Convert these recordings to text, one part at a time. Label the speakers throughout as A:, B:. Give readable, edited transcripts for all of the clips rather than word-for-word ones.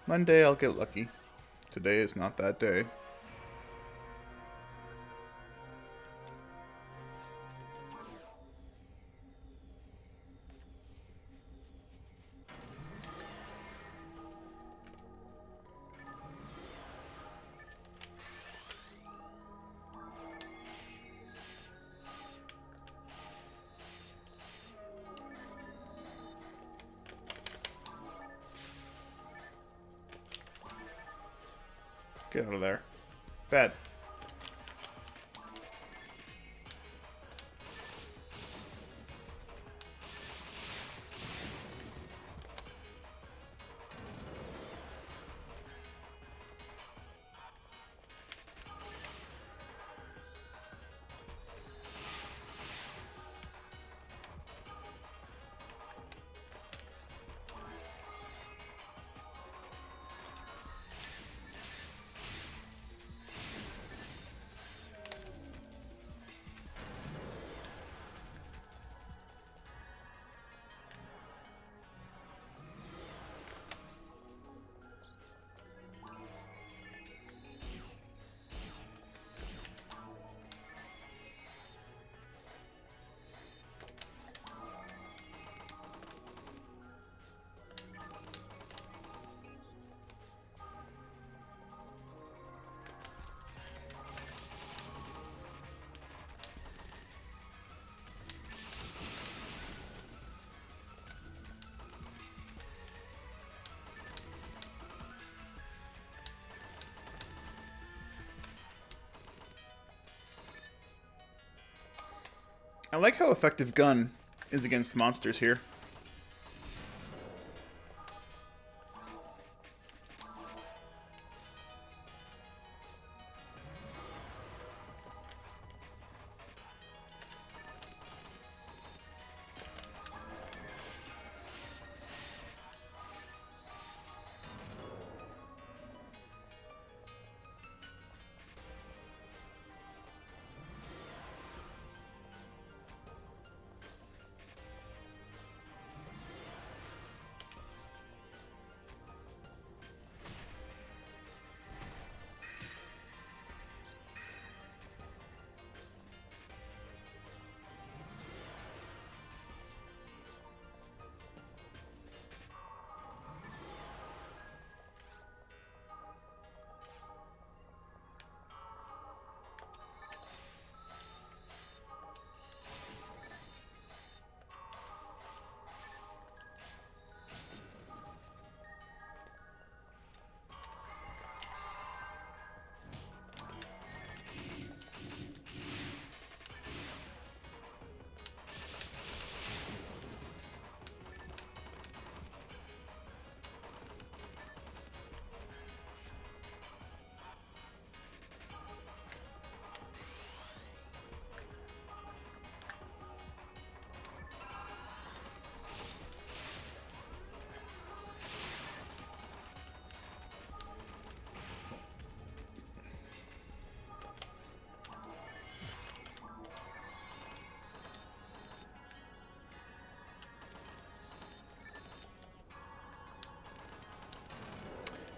A: Monday I'll get lucky. Today is not that day. Get out of there. Bad. I like how effective Gun is against monsters here.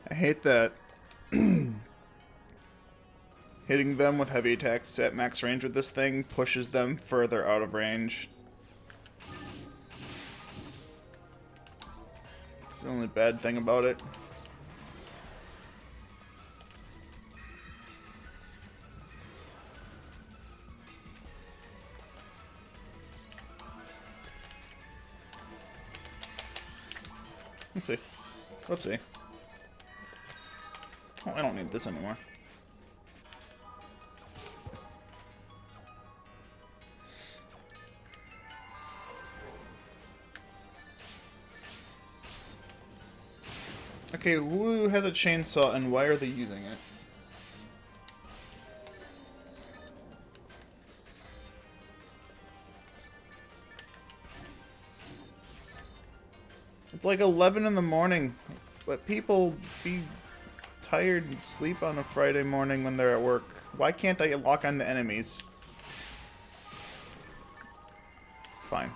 A: I hate that hitting them with heavy attacks at max range with this thing pushes them further out of range. It's the only bad thing about it. Oopsie. Whoopsie. Oh, I don't need this anymore. Okay, who has a chainsaw and why are they using it? It's like 11 in the morning. Let people be tired and sleep on a Friday morning when they're at work. Why can't I lock on the enemies? Fine.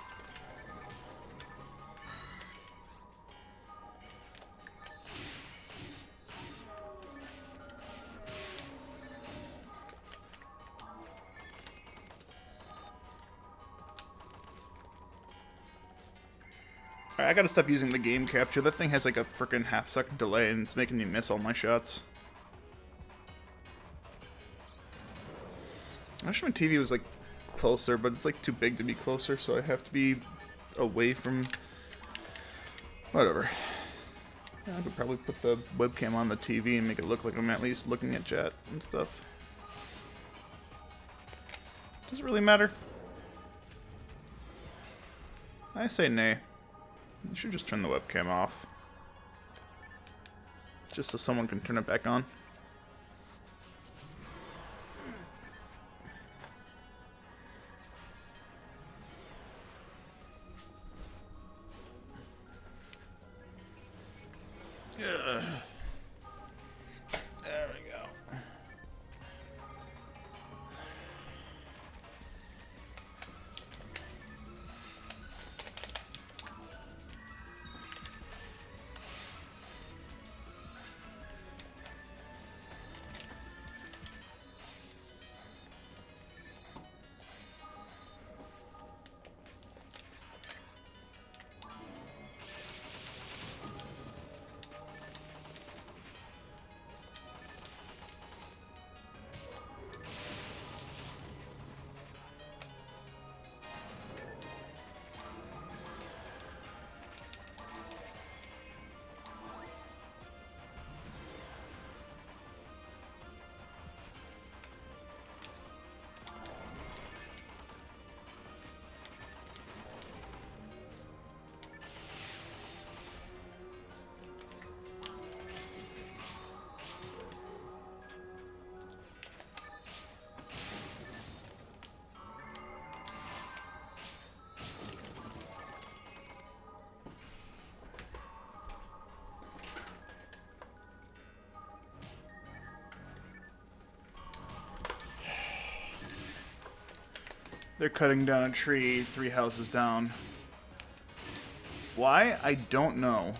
A: Alright, I gotta stop using the game capture. That thing has like a freaking half-second delay and it's making me miss all my shots. I wish my TV was like closer, but it's like too big to be closer, so I have to be away from... Whatever. I could probably put the webcam on the TV and make it look like I'm at least looking at chat and stuff. Does it really matter? I say nay. You should just turn the webcam off. Just so someone can turn it back on. Ugh. There we go. They're cutting down a tree 3 houses down. Why? I don't know.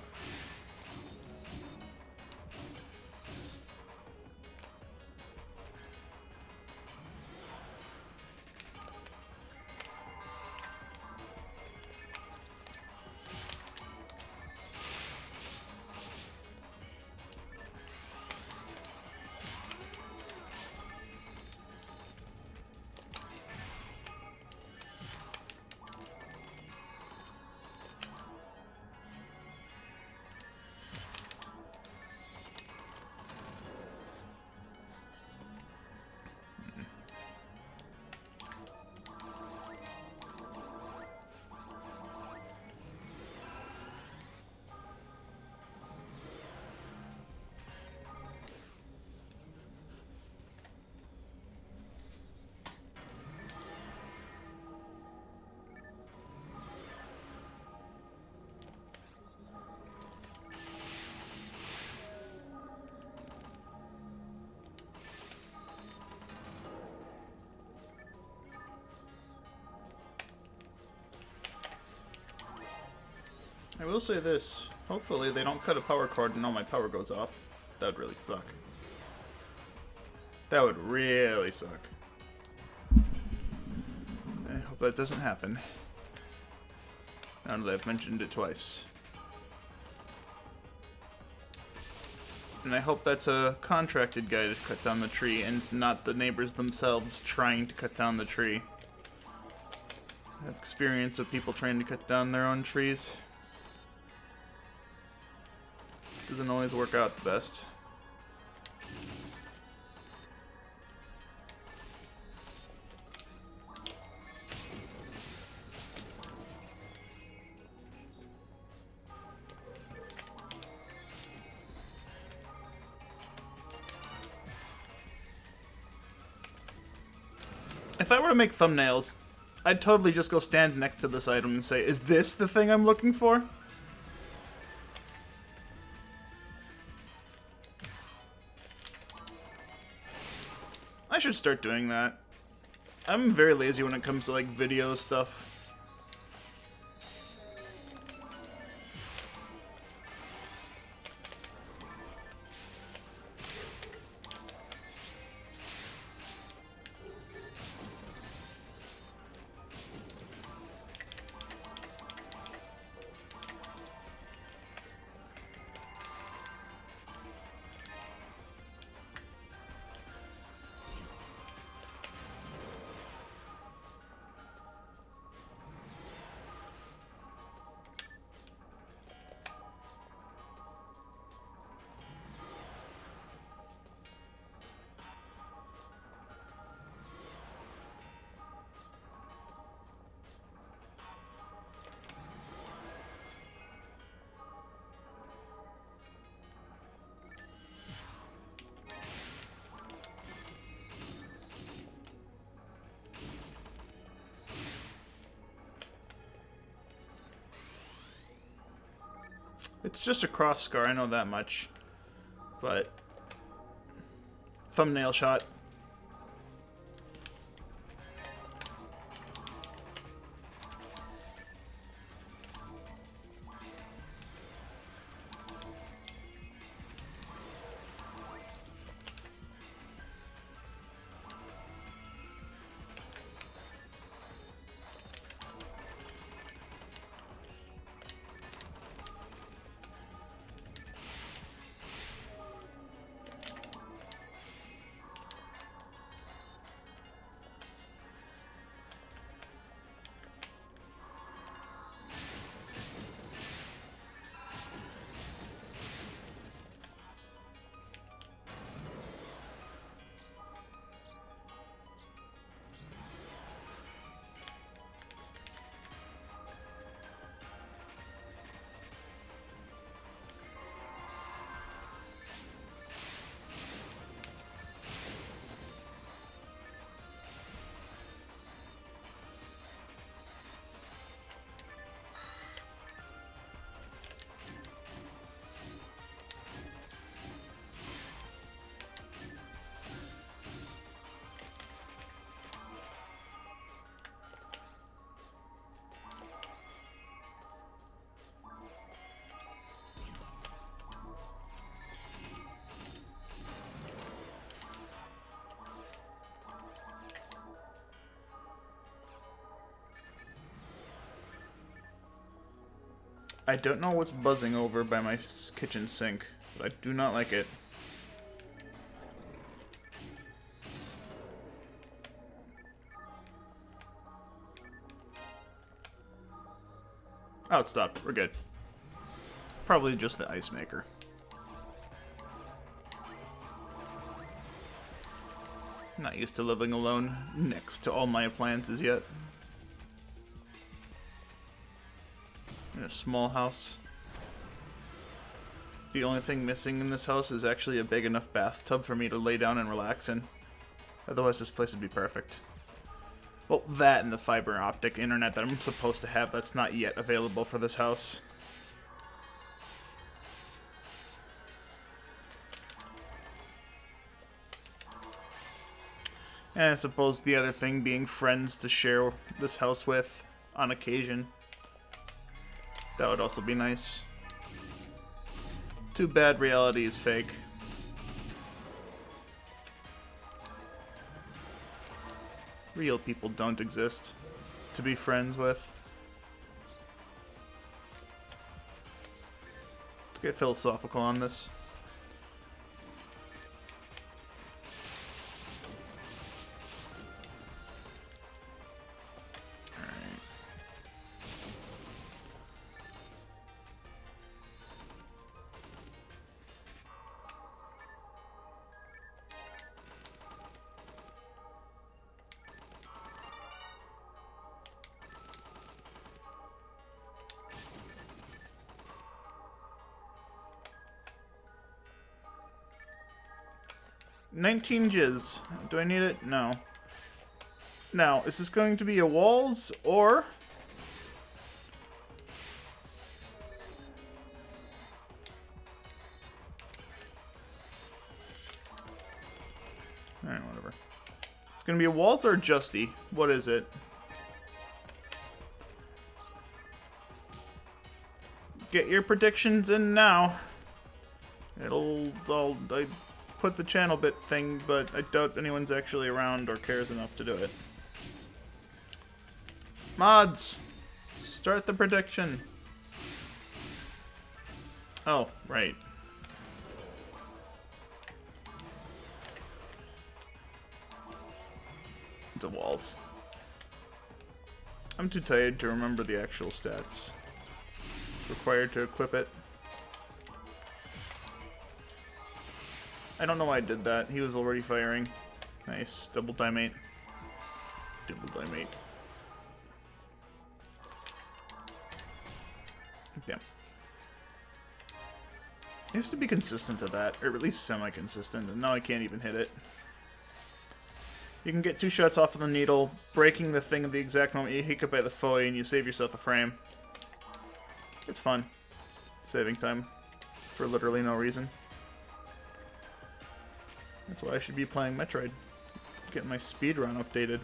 A: I will say this. Hopefully they don't cut a power cord and all my power goes off. That would really suck. That would really suck. I hope that doesn't happen. Now that I've mentioned it twice. And I hope that's a contracted guy to cut down the tree and not the neighbors themselves trying to cut down the tree. I have experience of people trying to cut down their own trees. Doesn't always work out the best. If I were to make thumbnails, I'd totally just go stand next to this item and say, is this the thing I'm looking for? I should start doing that. I'm very lazy when it comes to, like, video stuff. It's just a cross scar, I know that much. But thumbnail shot. I don't know what's buzzing over by my kitchen sink, but I do not like it. Oh, it stopped. We're good. Probably just the ice maker. Not used to living alone next to all my appliances yet. In a small house. The only thing missing in this house is actually a big enough bathtub for me to lay down and relax in. Otherwise this place would be perfect. Well, that and the fiber optic internet that I'm supposed to have that's not yet available for this house. And I suppose the other thing being friends to share this house with on occasion. That would also be nice. Too bad reality is fake. Real people don't exist to be friends with. Let's get philosophical on this. $19 jizz. Do I need it? No. Now, is this going to be a walls or... Alright, whatever. gonna be a waltz or a justy? What is it? Get your predictions in now. I put the channel bit thing, but I doubt anyone's actually around or cares enough to do it. Mods, start the prediction. Oh, right. It's a waltz. I'm too tired to remember the actual stats required to equip it. I don't know why I did that. He was already firing. Nice. Double time 8. Double time 8. Damn. I used to be consistent to that, or at least semi-consistent, and now I can't even hit it. You can get 2 shots off of the needle, breaking the thing at the exact moment you hit it by the foe, and you save yourself a frame. It's fun. Saving time. For literally no reason. That's why I should be playing Metroid. Getting my speedrun updated.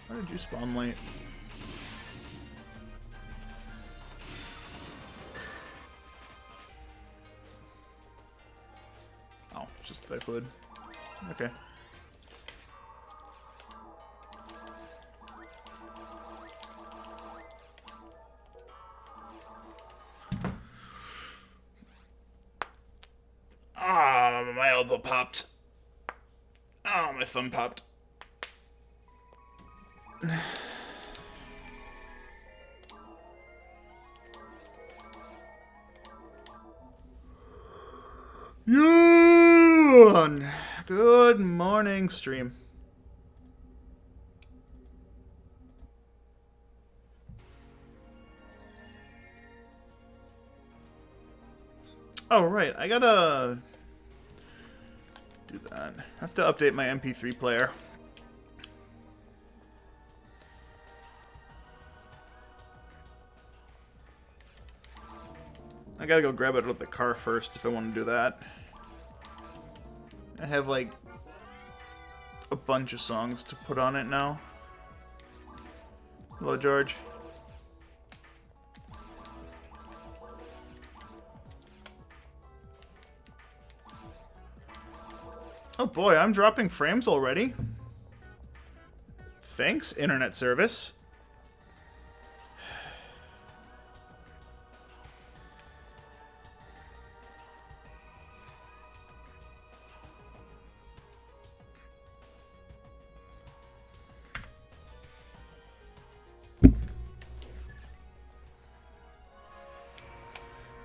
A: Why did you spawn late? Oh, just fluid. Okay. Ah, my elbow popped. Oh, my thumb popped. Good morning, stream. Oh, right. I gotta do that. I have to update my MP3 player. I gotta go grab it out of the car first if I want to do that. I have like a bunch of songs to put on it now. Hello, George. Oh boy, I'm dropping frames already. Thanks, internet service.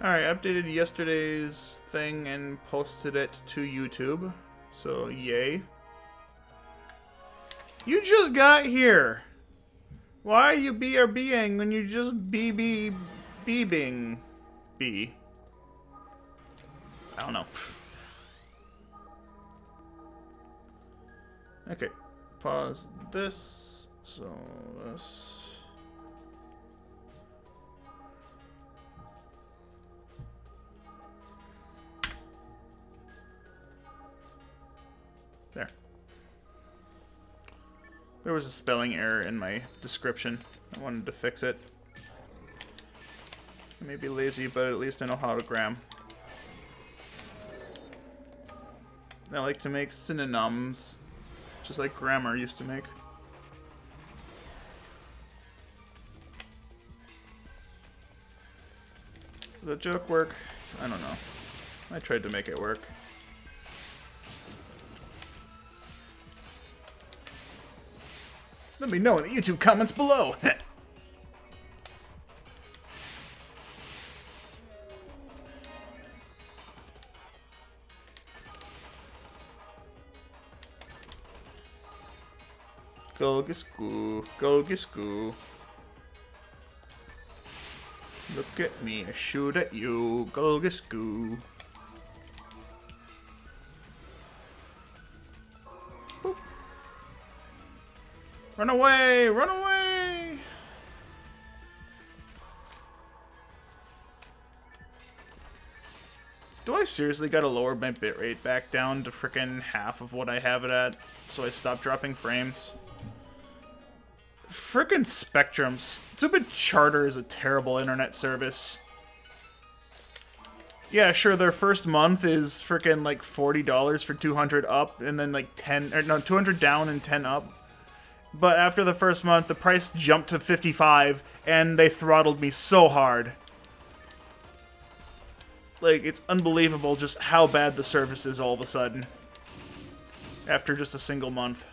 A: Alright, updated yesterday's thing and posted it to YouTube. So, yay. You just got here! Why are you BRBing when you just BBing? B. I don't know. Okay. Pause this. So, this. There. There was a spelling error in my description. I wanted to fix it. I may be lazy, but at least I know how to gram. I like to make synonyms, just like grammar used to make. Does the joke work? I don't know. I tried to make it work. Let me know in the YouTube comments below. Gulgisku, Gulgisku. Look at me, I shoot at you, Gulgisku. Run away! Run away! Do I seriously gotta lower my bitrate back down to frickin' half of what I have it at so I stop dropping frames? Frickin' Spectrum. Stupid Charter is a terrible internet service. Yeah, sure, their first month is frickin' like $40 for 200 up, and then like 10, or no, 200 down and 10 up. But after the first month, the price jumped to 55, and they throttled me so hard. Like, it's unbelievable just how bad the service is all of a sudden. After just a single month.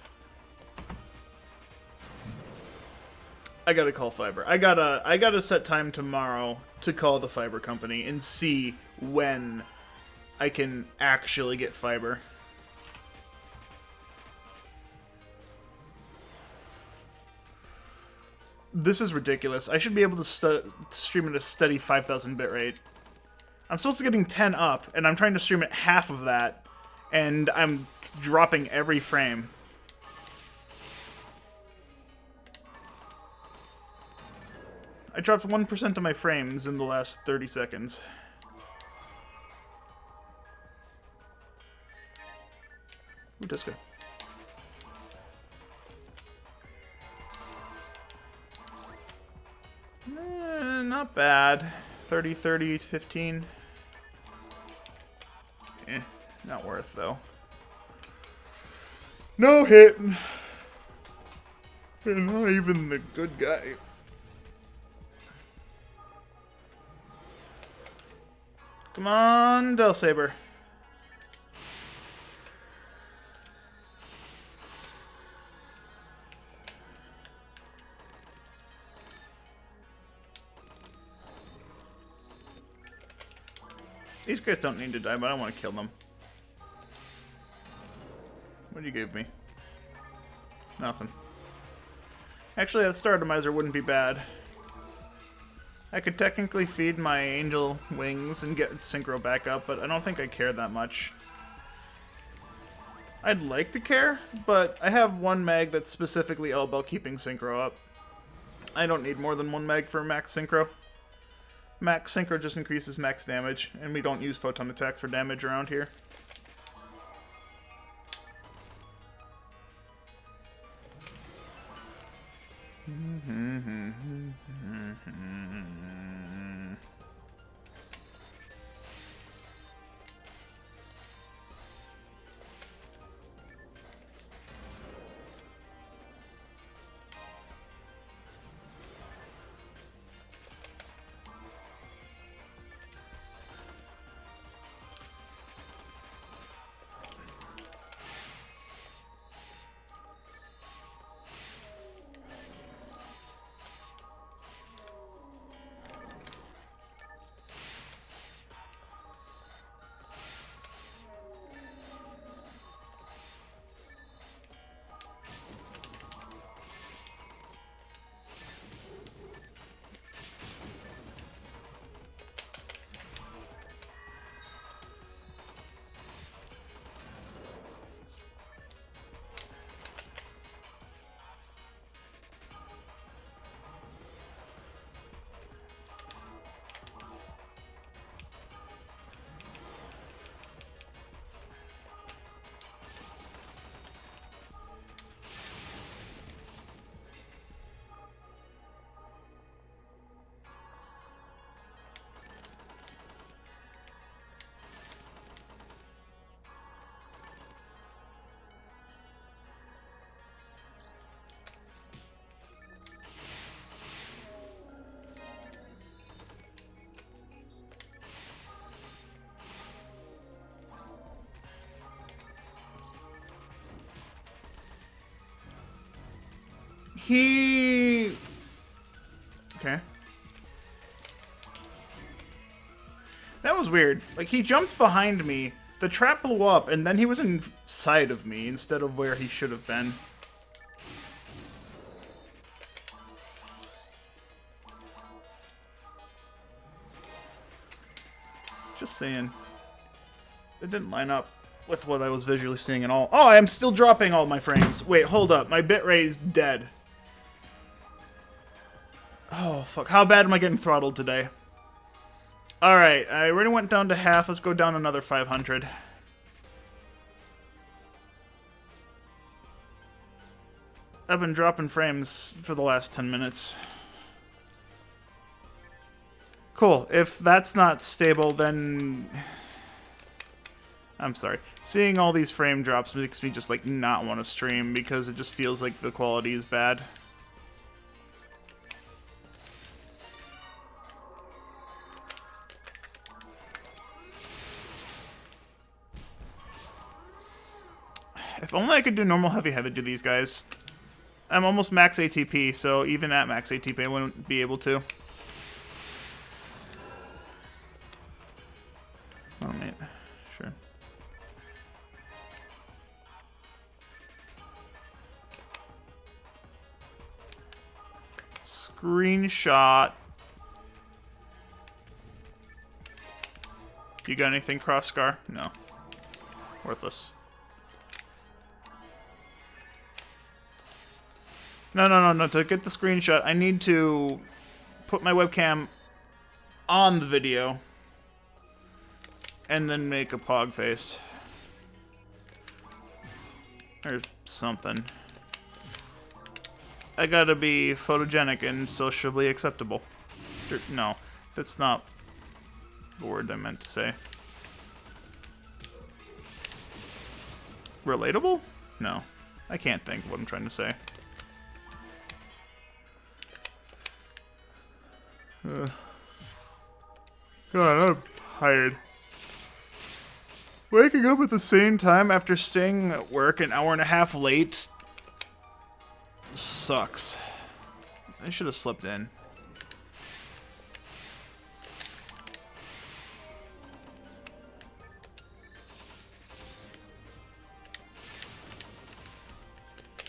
A: I gotta call fiber. I gotta set time tomorrow to call the fiber company and see when I can actually get fiber. This is ridiculous. I should be able to stream at a steady 5,000 bitrate. I'm supposed to be getting 10 up, and I'm trying to stream at half of that, and I'm dropping every frame. I dropped 1% of my frames in the last 30 seconds. Ooh, disco. Not bad. 30, 30, 15. Eh, not worth, though. No hit! Not even the good guy. Come on, Delsaber. These guys don't need to die, but I want to kill them. What you gave me? Nothing. Actually, that Star Atomizer wouldn't be bad. I could technically feed my Angel Wings and get Synchro back up, but I don't think I care that much. I'd like to care, but I have one mag that's specifically all about keeping Synchro up. I don't need more than one mag for max Synchro. Max Synchro just increases max damage, and we don't use Photon Attack for damage around here. Okay. That was weird. Like, he jumped behind me, the trap blew up, and then he was inside of me instead of where he should have been. Just saying. It didn't line up. with what I was visually seeing and all. Oh, I'm still dropping all my frames. Wait, hold up. My bitrate is dead. Oh, fuck. How bad am I getting throttled today? Alright, I already went down to half. Let's go down another 500. I've been dropping frames for the last 10 minutes. Cool. If that's not stable, then... I'm sorry. Seeing all these frame drops makes me just, like, not want to stream because it just feels like the quality is bad. If only I could do normal heavy to these guys. I'm almost max ATP, so even at max ATP I wouldn't be able to. Oh, mate. Sure. Screenshot. You got anything, Cross Scar? No. Worthless. No. To get the screenshot, I need to put my webcam on the video and then make a pog face. Or something. I gotta be photogenic and sociably acceptable. No, that's not the word I meant to say. Relatable? No. I can't think of what I'm trying to say. God, I'm tired. Waking up at the same time after staying at work an hour and a half late sucks. I should have slept in.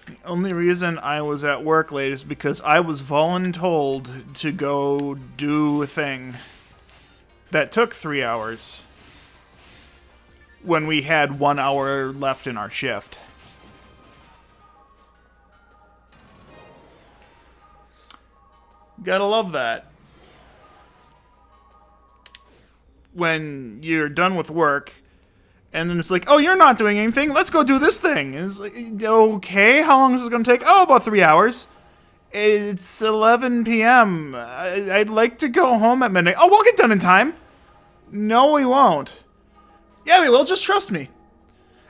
A: The only reason I was at work late is because I was voluntold to go do a thing that took 3 hours when we had 1 hour left in our shift. Gotta love that. When you're done with work, and then it's like, oh, you're not doing anything, let's go do this thing. And it's like, okay, how long is this gonna take? Oh, about 3 hours. It's 11 p.m. I'd like to go home at midnight. Oh, we'll get done in time. No, we won't. Yeah, we will, just trust me.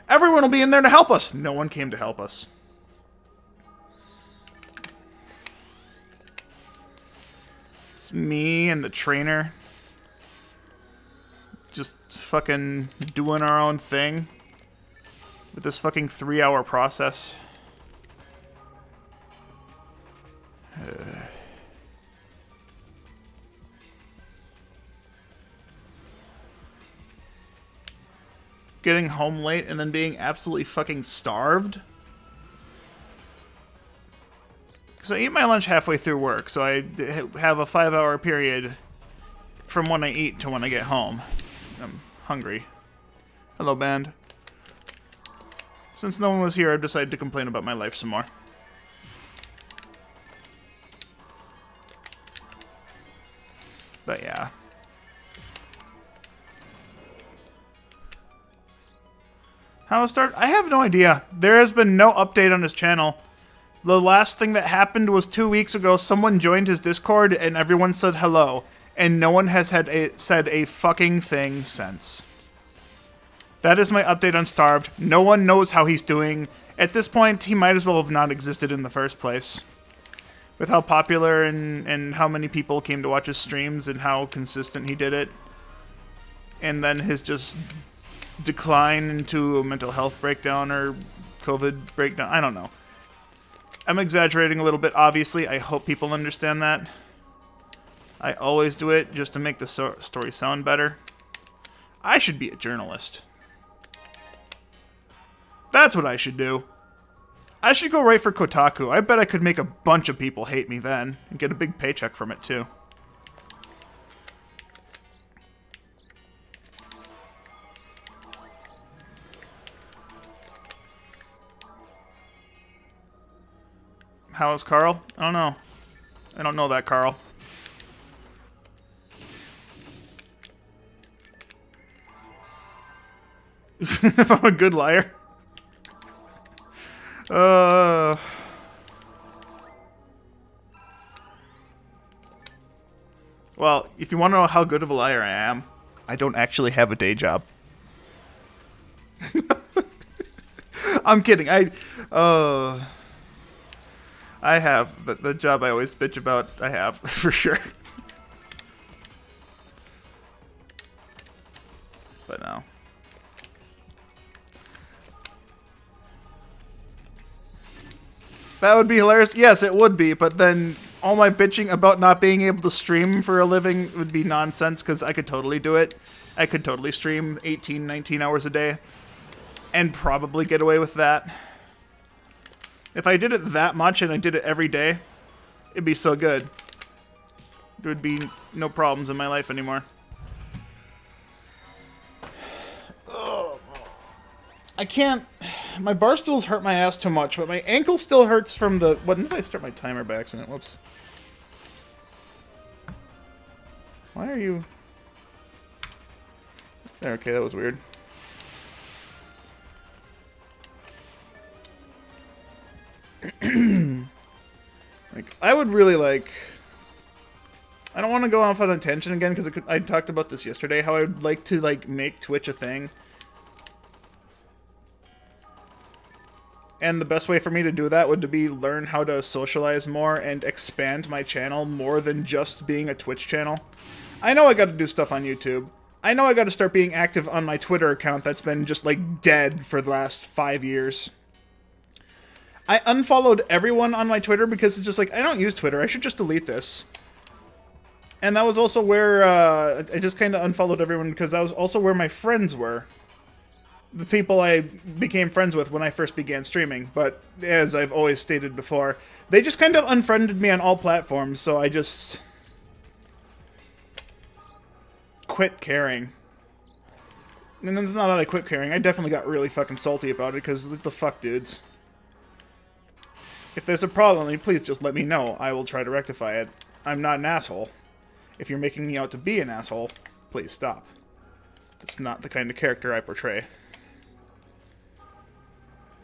A: Everyone will be in there to help us. No one came to help us. It's me and the trainer. Just fucking doing our own thing. With this fucking 3-hour process. Getting home late and then being absolutely fucking starved. Because I eat my lunch halfway through work, so I have a 5-hour period from when I eat to when I get home. I'm hungry. Hello, band. Since no one was here, I've decided to complain about my life some more. But yeah. How it start? I have no idea. There has been no update on his channel. The last thing that happened was 2 weeks ago. Someone joined his Discord and everyone said hello. And no one has said a fucking thing since. That is my update on Starved. No one knows how he's doing. At this point, he might as well have not existed in the first place. With how popular and how many people came to watch his streams and how consistent he did it. And then his just decline into a mental health breakdown or COVID breakdown. I don't know. I'm exaggerating a little bit, obviously. I hope people understand that. I always do it just to make the story sound better. I should be a journalist. That's what I should do. I should go write for Kotaku. I bet I could make a bunch of people hate me then, and get a big paycheck from it too. How is Carl? I don't know. I don't know that Carl. If I'm a good liar. Well, if you want to know how good of a liar I am, I don't actually have a day job. I'm kidding. I have the job I always bitch about. I have for sure. But no. That would be hilarious. Yes, it would be. But then all my bitching about not being able to stream for a living would be nonsense because I could totally do it. I could totally stream 18, 19 hours a day and probably get away with that. If I did it that much and I did it every day, it'd be so good. There would be no problems in my life anymore. Oh, I can't... My bar stools hurt my ass too much, but my ankle still hurts from the... When did I start my timer by accident? Whoops. Why are you... There, okay, that was weird. Like, I would really like... I don't want to go off on a tangent again, because I talked about this yesterday, how I would like to, like, make Twitch a thing. And the best way for me to do that would be learn how to socialize more and expand my channel more than just being a Twitch channel. I know I gotta do stuff on YouTube. I know I gotta start being active on my Twitter account that's been just, like, dead for the last 5 years. I unfollowed everyone on my Twitter because it's just like, I don't use Twitter, I should just delete this. And that was also where, I just kind of unfollowed everyone because that was also where my friends were. The people I became friends with when I first began streaming, but as I've always stated before, they just kind of unfriended me on all platforms, so I just quit caring. And it's not that I quit caring, I definitely got really fucking salty about it, because what the fuck, dudes? If there's a problem, please just let me know. I will try to rectify it. I'm not an asshole. If you're making me out to be an asshole, please stop. That's not the kind of character I portray.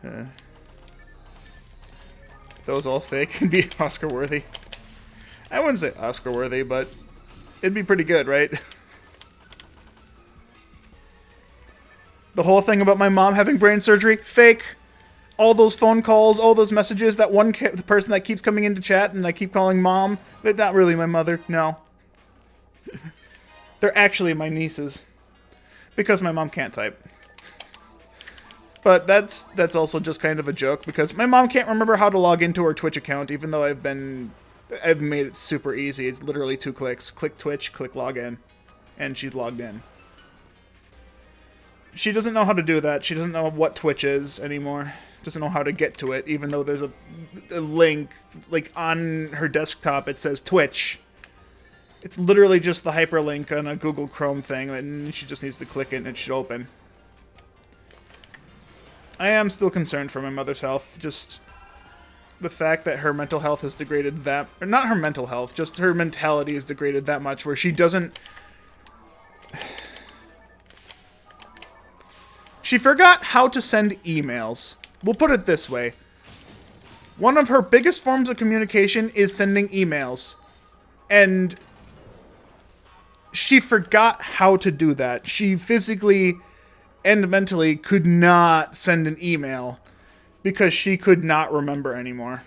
A: If that was all fake and be Oscar-worthy. I wouldn't say Oscar-worthy, but it'd be pretty good, right? The whole thing about my mom having brain surgery, fake. All those phone calls, all those messages, that one person that keeps coming into chat and I keep calling mom, they're not really my mother, no. They're actually my nieces. Because my mom can't type. But that's also just kind of a joke, because my mom can't remember how to log into her Twitch account, even though I've made it super easy. It's literally 2 clicks. Click Twitch, click login, and she's logged in. She doesn't know how to do that. She doesn't know what Twitch is anymore. Doesn't know how to get to it, even though there's a link, like, on her desktop. It says Twitch. It's literally just the hyperlink on a Google Chrome thing, and she just needs to click it and it should open. I am still concerned for my mother's health. Just the fact that her mental health has degraded that... Or not her mental health, just her mentality is degraded that much, where she doesn't... She forgot how to send emails. We'll put it this way. One of her biggest forms of communication is sending emails. And she forgot how to do that. She physically and mentally could not send an email because she could not remember anymore.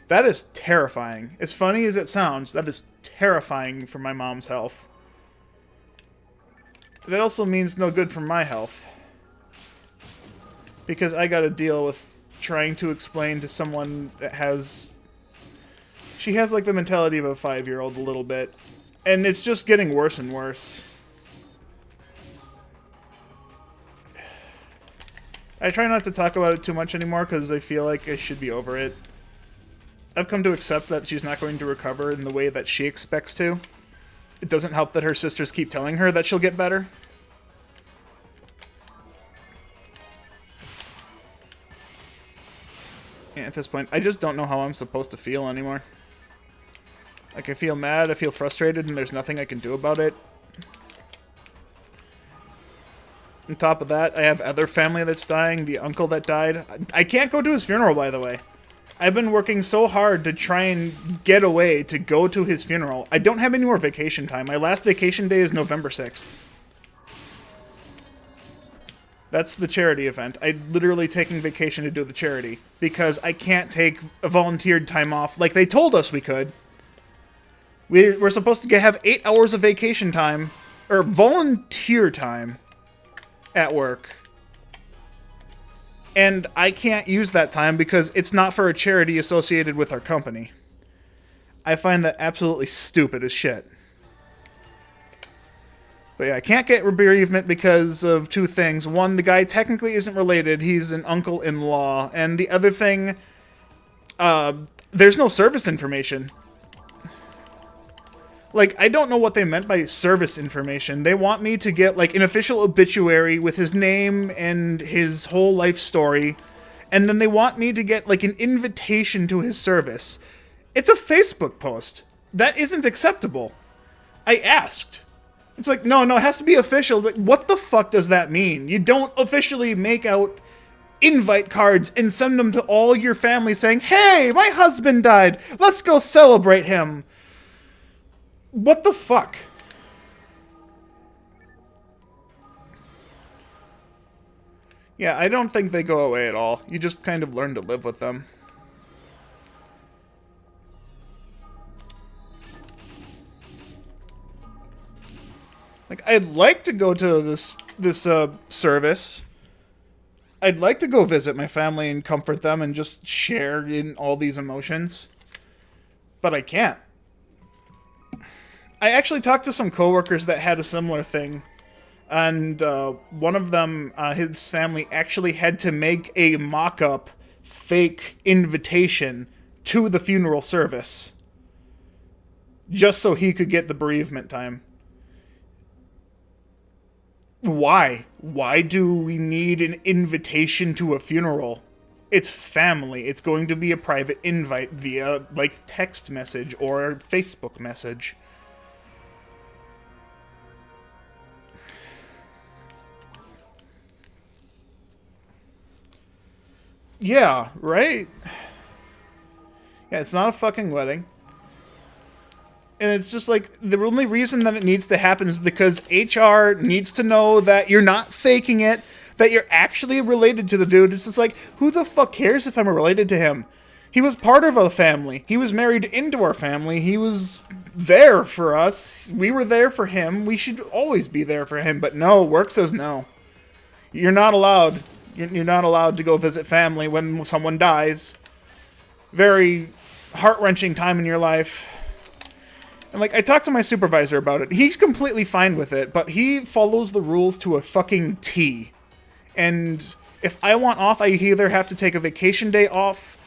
A: That is terrifying. As funny as it sounds, that is terrifying for my mom's health. That also means no good for my health. Because I gotta deal with trying to explain to someone that has... She has, like, the mentality of a 5-year-old a little bit. And it's just getting worse and worse. I try not to talk about it too much anymore because I feel like I should be over it. I've come to accept that she's not going to recover in the way that she expects to. It doesn't help that her sisters keep telling her that she'll get better. Yeah, at this point, I just don't know how I'm supposed to feel anymore. Like, I feel mad, I feel frustrated, and there's nothing I can do about it. On top of that, I have other family that's dying, the uncle that died. I can't go to his funeral, by the way. I've been working so hard to try and get away to go to his funeral. I don't have any more vacation time. My last vacation day is November 6th. That's the charity event. I'm literally taking vacation to do the charity because I can't take a volunteered time off like they told us we could. We're supposed to have 8 hours of vacation time, or volunteer time, at work. And I can't use that time because it's not for a charity associated with our company. I find that absolutely stupid as shit. But yeah, I can't get bereavement because of two things. One, the guy technically isn't related. He's an uncle-in-law. And the other thing, there's no service information. Like, I don't know what they meant by service information. They want me to get, like, an official obituary with his name and his whole life story. And then they want me to get, like, an invitation to his service. It's a Facebook post. That isn't acceptable. I asked. It's like, no, it has to be official. It's like, what the fuck does that mean? You don't officially make out invite cards and send them to all your family saying, hey, my husband died. Let's go celebrate him. What the fuck? Yeah, I don't think they go away at all. You just kind of learn to live with them. Like, I'd like to go to this service. I'd like to go visit my family and comfort them and just share in all these emotions. But I can't. I actually talked to some coworkers that had a similar thing. And one of them, his family actually had to make a mock-up fake invitation to the funeral service. Just so he could get the bereavement time. Why? Why do we need an invitation to a funeral? It's family. It's going to be a private invite via, like, text message or Facebook message. Yeah, right? Yeah, it's not a fucking wedding. And it's just like, the only reason that it needs to happen is because HR needs to know that you're not faking it, that you're actually related to the dude. It's just like, who the fuck cares if I'm related to him? He was part of a family. He was married into our family. He was there for us. We were there for him. We should always be there for him. But no, work says no. You're not allowed. You're not allowed to go visit family when someone dies. Very heart-wrenching time in your life. And, like, I talked to my supervisor about it. He's completely fine with it, but he follows the rules to a fucking T. And if I want off, I either have to take a vacation day off,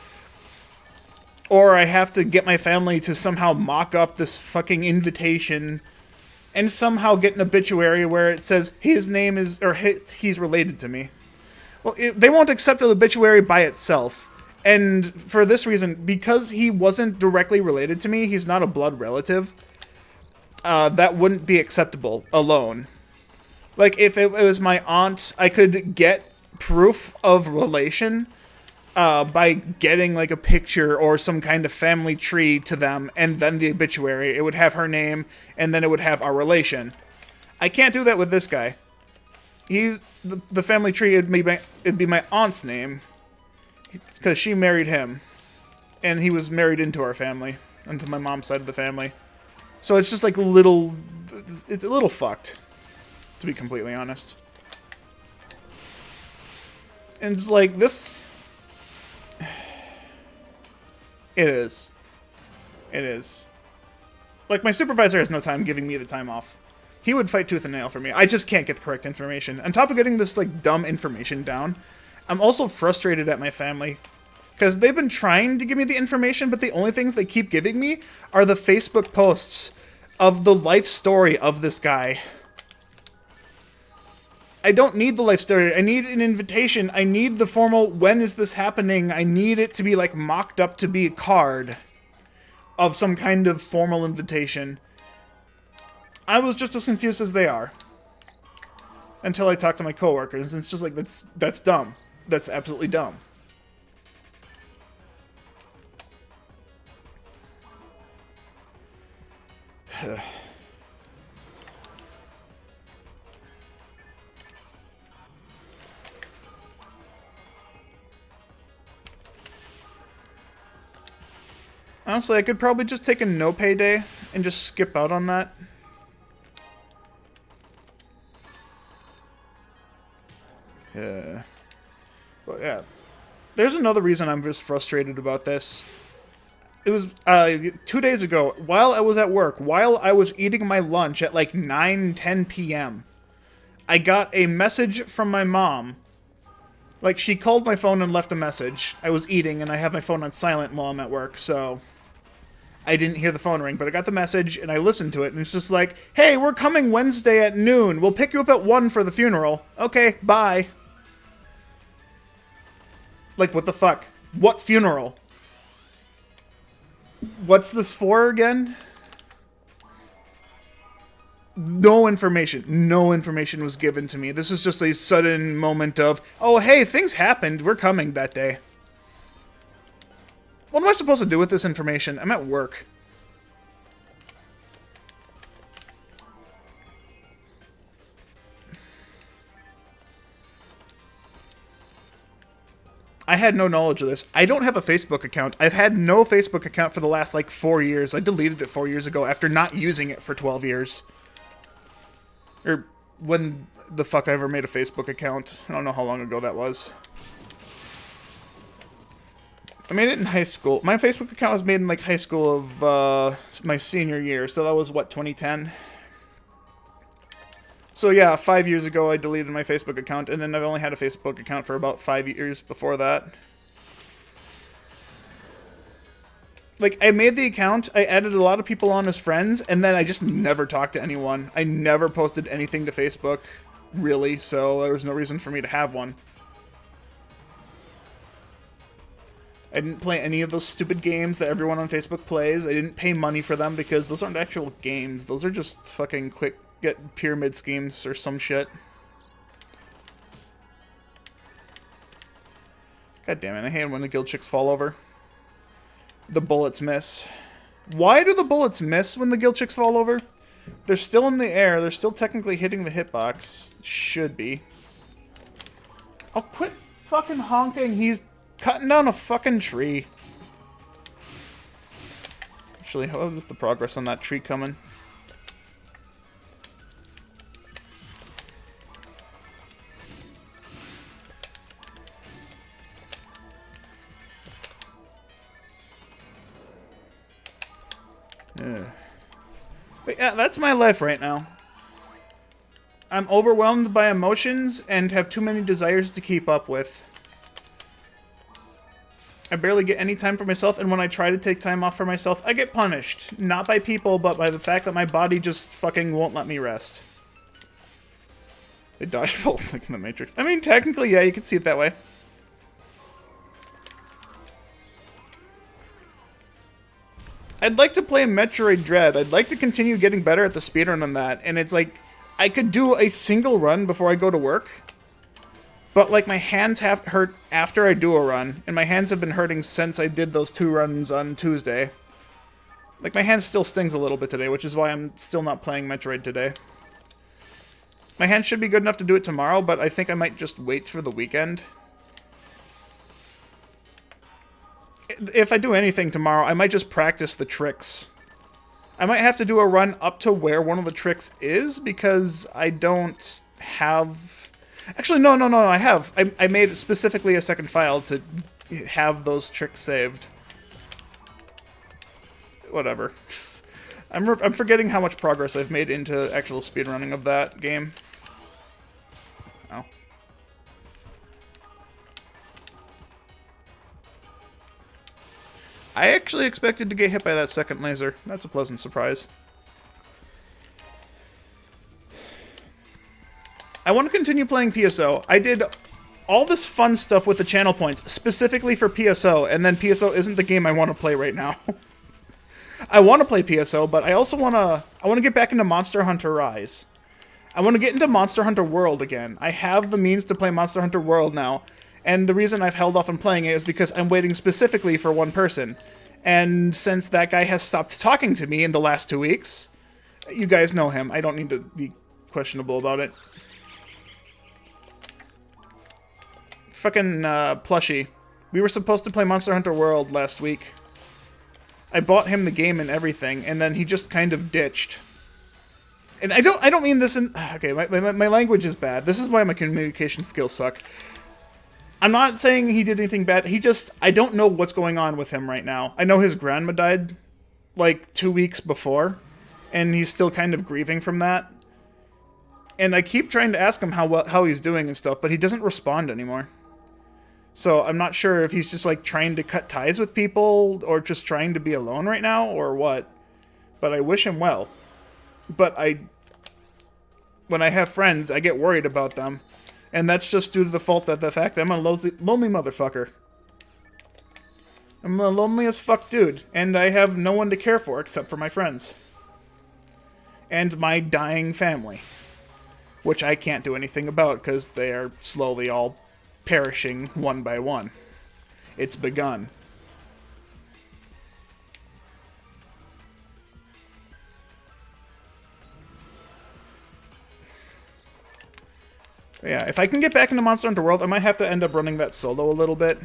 A: or I have to get my family to somehow mock up this fucking invitation, and somehow get an obituary where it says his name is, or he's related to me. Well, they won't accept the obituary by itself. And for this reason, because he wasn't directly related to me, he's not a blood relative, that wouldn't be acceptable alone. Like, if it was my aunt, I could get proof of relation by getting, like, a picture or some kind of family tree to them, and then the obituary. It would have her name, and then it would have our relation. I can't do that with this guy. The family tree, it'd be my aunt's name. Because she married him. And he was married into our family. Into my mom's side of the family. So it's just like it's a little fucked. To be completely honest. And it's like, this... It is. It is. Like, my supervisor has no time giving me the time off. He would fight tooth and nail for me. I just can't get the correct information. On top of getting this, like, dumb information down, I'm also frustrated at my family. Because they've been trying to give me the information, but the only things they keep giving me are the Facebook posts of the life story of this guy. I don't need the life story. I need an invitation. I need the formal, when is this happening? I need it to be, like, mocked up to be a card of some kind of formal invitation. I was just as confused as they are. Until I talked to my coworkers, and it's just like, that's dumb. That's absolutely dumb. Honestly, I could probably just take a no pay day and just skip out on that. Yeah. But yeah. There's another reason I'm just frustrated about this. It was 2 days ago, while I was at work, while I was eating my lunch at like 9-10 p.m., I got a message from my mom. Like, she called my phone and left a message. I was eating, and I have my phone on silent while I'm at work, so I didn't hear the phone ring, but I got the message, and I listened to it, and it's just like, hey, we're coming Wednesday at noon. We'll pick you up at 1 for the funeral. Okay, bye. Like, what the fuck? What funeral? What's this for again? No information. No information was given to me. This was just a sudden moment of, oh, hey, things happened. We're coming that day. What am I supposed to do with this information? I'm at work. I had no knowledge of this. I don't have a Facebook account. I've had no Facebook account for the last, like, 4 years. I deleted it 4 years ago after not using it for 12 years. Or when the fuck I ever made a Facebook account. I don't know how long ago that was. I made it in high school. My Facebook account was made in, like, high school of my senior year. So that was, what, 2010? So yeah, 5 years ago I deleted my Facebook account, and then I've only had a Facebook account for about 5 years before that. Like, I made the account, I added a lot of people on as friends, and then I just never talked to anyone. I never posted anything to Facebook, really, so there was no reason for me to have one. I didn't play any of those stupid games that everyone on Facebook plays. I didn't pay money for them because those aren't actual games. Those are just fucking quick get pyramid schemes or some shit. God damn it, I hate when the guild chicks fall over. The bullets miss. Why do the bullets miss when the guild chicks fall over? They're still in the air. They're still technically hitting the hitbox. Should be. Oh, quit fucking honking. He's cutting down a fucking tree. Actually, how is the progress on that tree coming? But yeah, that's my life right now. I'm overwhelmed by emotions and have too many desires to keep up with. I barely get any time for myself, and when I try to take time off for myself, I get punished. Not by people, but by the fact that my body just fucking won't let me rest. They dodge bolts like in the Matrix. I mean, technically, yeah, you could see it that way. I'd like to play Metroid Dread. I'd like to continue getting better at the speedrun on that. And it's like, I could do a single run before I go to work. But, like, my hands have hurt after I do a run. And my hands have been hurting since I did those 2 runs on Tuesday. Like, my hand still stings a little bit today, which is why I'm still not playing Metroid today. My hand should be good enough to do it tomorrow, but I think I might just wait for the weekend. If I do anything tomorrow, I might just practice the tricks. I might have to do a run up to where one of the tricks is, because I don't have... Actually, no, I have. I made specifically a second file to have those tricks saved. Whatever. I'm forgetting how much progress I've made into actual speedrunning of that game. Oh. I actually expected to get hit by that second laser. That's a pleasant surprise. I want to continue playing PSO. I did all this fun stuff with the channel points, specifically for PSO, and then PSO isn't the game I want to play right now. I want to play PSO, but I also want to get back into Monster Hunter Rise. I want to get into Monster Hunter World again. I have the means to play Monster Hunter World now, and the reason I've held off on playing it is because I'm waiting specifically for one person. And since that guy has stopped talking to me in the last 2 weeks, you guys know him. I don't need to be questionable about it. Fucking plushie. We were supposed to play Monster Hunter World last week. I bought him the game and everything, and then he just kind of ditched. And I don't mean this in... Okay, my language is bad. This is why my communication skills suck. I'm not saying he did anything bad. He just... I don't know what's going on with him right now. I know his grandma died, like, 2 weeks before, and he's still kind of grieving from that. And I keep trying to ask him how he's doing and stuff, but he doesn't respond anymore. So I'm not sure if he's just, like, trying to cut ties with people, or just trying to be alone right now, or what. But I wish him well. But when I have friends, I get worried about them. And that's just due to the fact that I'm a lonely motherfucker. I'm the loneliest fuck dude, and I have no one to care for except for my friends. And my dying family. Which I can't do anything about, because they are slowly all perishing one by one. It's begun. Yeah, if I can get back into Monster Hunter World, I might have to end up running that solo a little bit.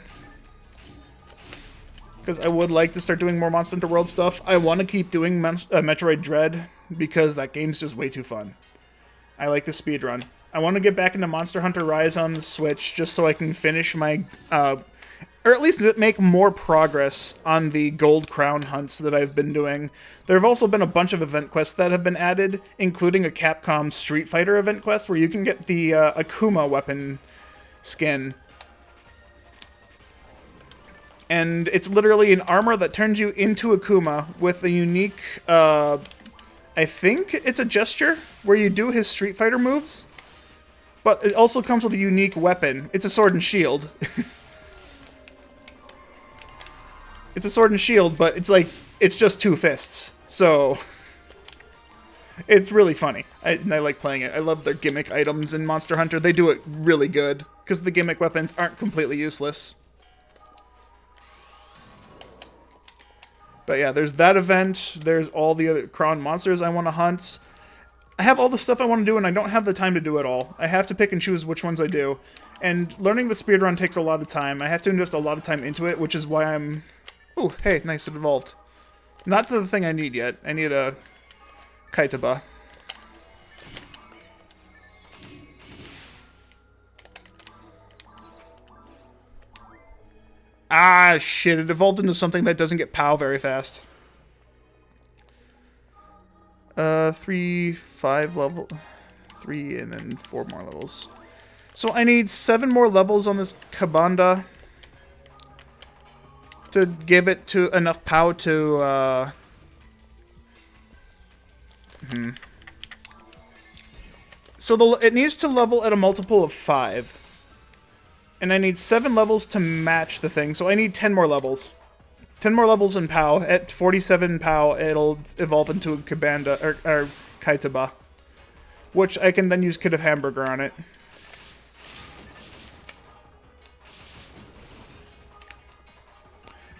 A: Because I would like to start doing more Monster Hunter World stuff. I want to keep doing Metroid Dread, because that game's just way too fun. I like the speedrun. I want to get back into Monster Hunter Rise on the Switch, just so I can finish my... or at least make more progress on the Gold Crown hunts that I've been doing. There have also been a bunch of event quests that have been added, including a Capcom Street Fighter event quest where you can get the Akuma weapon skin. And it's literally an armor that turns you into Akuma with a unique, I think it's a gesture where you do his Street Fighter moves. But it also comes with a unique weapon. It's a sword and shield. It's a sword and shield, but it's like, it's just two fists. So, it's really funny. I like playing it. I love their gimmick items in Monster Hunter. They do it really good, because the gimmick weapons aren't completely useless. But yeah, there's that event. There's all the other Crown monsters I want to hunt. I have all the stuff I want to do, and I don't have the time to do it all. I have to pick and choose which ones I do. And learning the speedrun takes a lot of time. I have to invest a lot of time into it, which is why I'm... Ooh, hey, nice, it evolved. Not the thing I need yet. I need a Kaitaba. Ah, shit, it evolved into something that doesn't get POW very fast. 3, 5 level... 3, and then 4 more levels. So I need 7 more levels on this Kabanda to give it to enough POW to, So it needs to level at a multiple of 5. And I need 7 levels to match the thing, so I need 10 more levels. 10 more levels in POW. At 47 POW, it'll evolve into a Kabanda, or Kaitaba. Which I can then use Kid of Hamburger on it.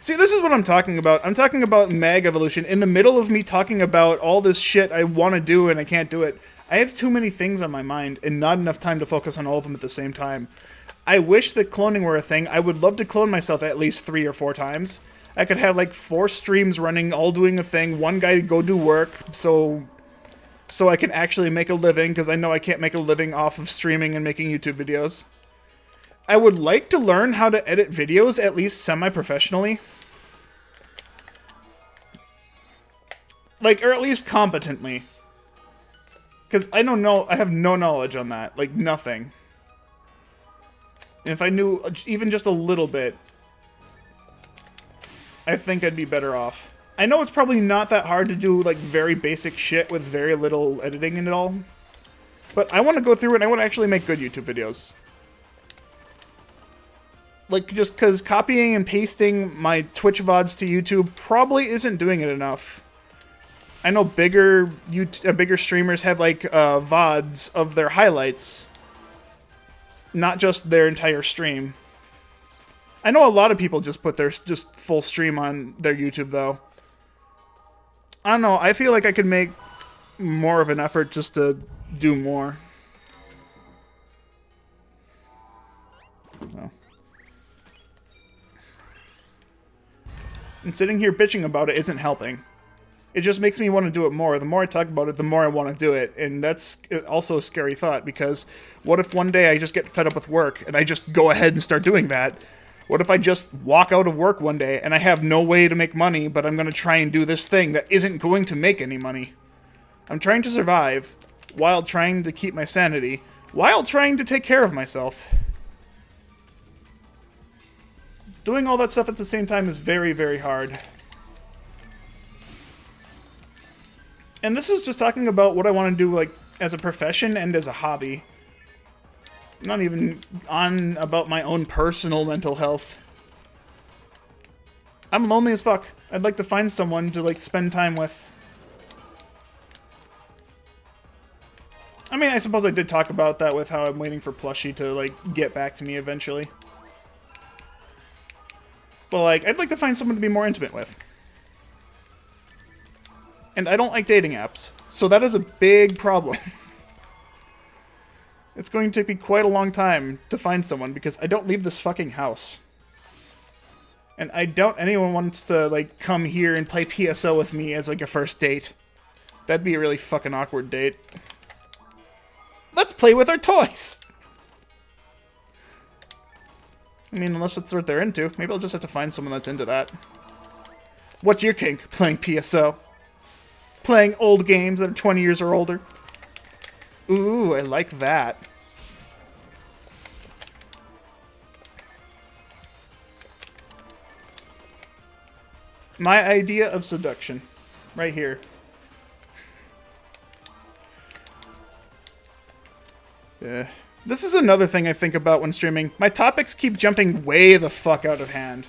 A: See, this is what I'm talking about. I'm talking about mag evolution in the middle of me talking about all this shit I want to do and I can't do it. I have too many things on my mind and not enough time to focus on all of them at the same time. I wish that cloning were a thing. I would love to clone myself at least 3 or 4 times. I could have like 4 streams running, all doing a thing, one guy to go do work, so I can actually make a living, because I know I can't make a living off of streaming and making YouTube videos. I would like to learn how to edit videos, at least semi-professionally. Like, or at least competently. Because I don't know, I have no knowledge on that. Like, nothing. And if I knew even just a little bit, I think I'd be better off. I know it's probably not that hard to do, like, very basic shit with very little editing in it all. But I want to go through and I want to actually make good YouTube videos. Like, just because copying and pasting my Twitch VODs to YouTube probably isn't doing it enough. I know bigger streamers have, like, VODs of their highlights. Not just their entire stream. I know a lot of people just put their just full stream on their YouTube, though. I don't know, I feel like I could make more of an effort just to do more. Well. And sitting here bitching about it isn't helping. It just makes me want to do it more. The more I talk about it, the more I want to do it. And that's also a scary thought, because what if one day I just get fed up with work and I just go ahead and start doing that? What if I just walk out of work one day and I have no way to make money, but I'm going to try and do this thing that isn't going to make any money? I'm trying to survive while trying to keep my sanity, while trying to take care of myself. Doing all that stuff at the same time is very, very hard. And this is just talking about what I want to do, like, as a profession and as a hobby. Not even on about my own personal mental health. I'm lonely as fuck. I'd like to find someone to, like, spend time with. I mean, I suppose I did talk about that with how I'm waiting for Plushie to, like, get back to me eventually. But, like, I'd like to find someone to be more intimate with. And I don't like dating apps, so that is a big problem. It's going to take me quite a long time to find someone, because I don't leave this fucking house. And I doubt anyone wants to, like, come here and play PSO with me as, like, a first date. That'd be a really fucking awkward date. Let's play with our toys! I mean, unless that's what they're into. Maybe I'll just have to find someone that's into that. What's your kink? Playing PSO. Playing old games that are 20 years or older. Ooh, I like that. My idea of seduction. Right here. Yeah. This is another thing I think about when streaming. My topics keep jumping way the fuck out of hand.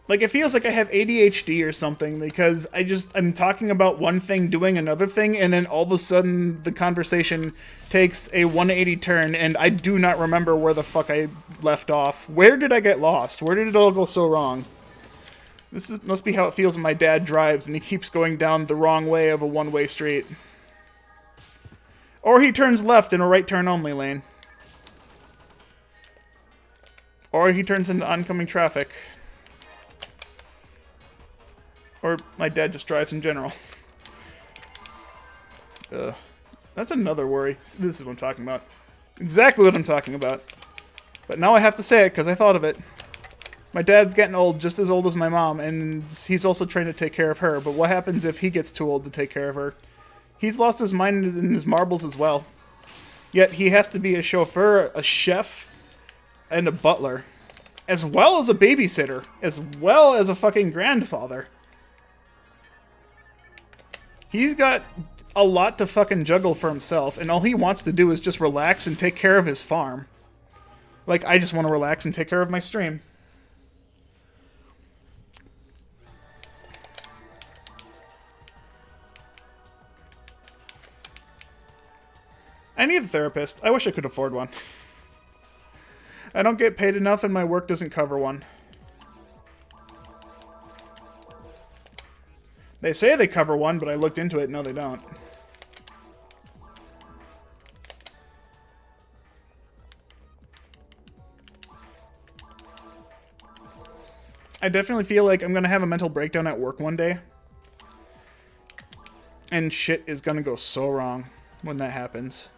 A: Like, it feels like I have ADHD or something, because I'm talking about one thing, doing another thing, and then all of a sudden the conversation takes a 180 turn, and I do not remember where the fuck I left off. Where did I get lost? Where did it all go so wrong? Must be how it feels when my dad drives, and he keeps going down the wrong way of a one-way street. Or he turns left in a right turn only lane. Or he turns into oncoming traffic. Or my dad just drives in general. That's another worry. This is what I'm talking about. Exactly what I'm talking about. But now I have to say it because I thought of it. My dad's getting old, just as old as my mom, and he's also trying to take care of her. But what happens if he gets too old to take care of her? He's lost his mind and his marbles as well. Yet he has to be a chauffeur, a chef, and a butler. As well as a babysitter. As well as a fucking grandfather. He's got a lot to fucking juggle for himself, and all he wants to do is just relax and take care of his farm. Like, I just want to relax and take care of my stream. I need a therapist. I wish I could afford one. I don't get paid enough and my work doesn't cover one. They say they cover one, but I looked into it. No, they don't. I definitely feel like I'm going to have a mental breakdown at work one day. And shit is going to go so wrong when that happens.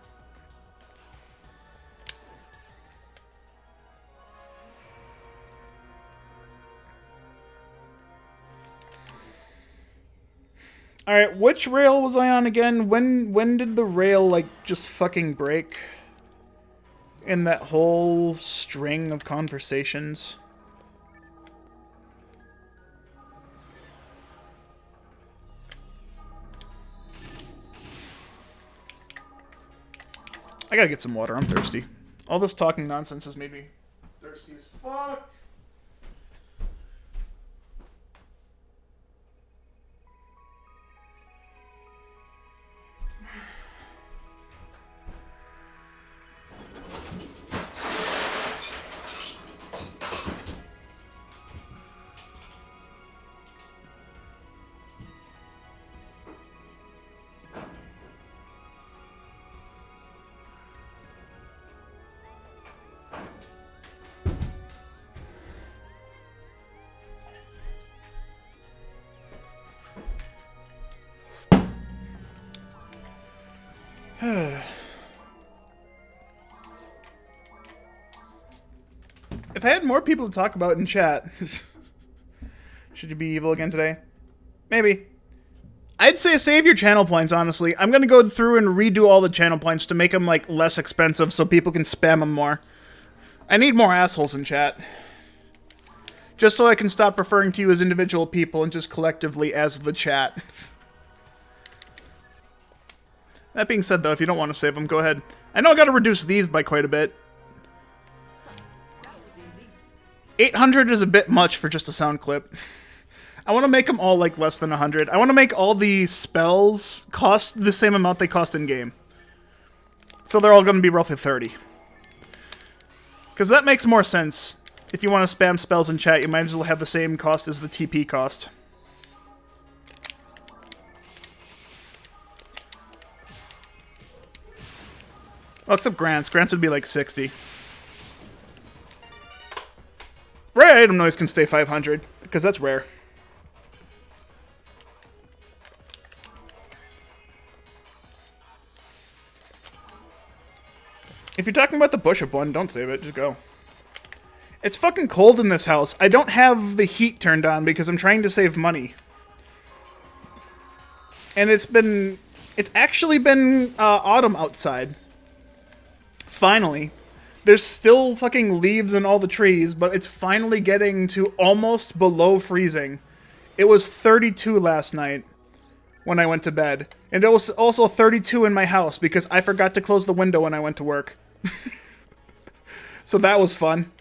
A: Alright, which rail was I on again? When did the rail, like, just fucking break? In that whole string of conversations? I gotta get some water. I'm thirsty. All this talking nonsense has made me thirsty as fuck. If I had more people to talk about in chat, should you be evil again today? Maybe. I'd say save your channel points, honestly. I'm gonna go through and redo all the channel points to make them, like, less expensive so people can spam them more. I need more assholes in chat. Just so I can stop referring to you as individual people and just collectively as the chat. That being said, though, if you don't want to save them, go ahead. I know I gotta reduce these by quite a bit. 800 is a bit much for just a sound clip. I want to make them all, like, less than 100. I want to make all the spells cost the same amount they cost in-game. So they're all going to be roughly 30. Because that makes more sense. If you want to spam spells in chat, you might as well have the same cost as the TP cost. Well, except Grant's. Grant's would be like 60. Rare item noise can stay 500, because that's rare. If you're talking about the push-up one, don't save it, just go. It's fucking cold in this house. I don't have the heat turned on because I'm trying to save money. And it's actually been autumn outside. Finally. There's still fucking leaves in all the trees, but it's finally getting to almost below freezing. It was 32 last night when I went to bed. And it was also 32 in my house because I forgot to close the window when I went to work. So that was fun.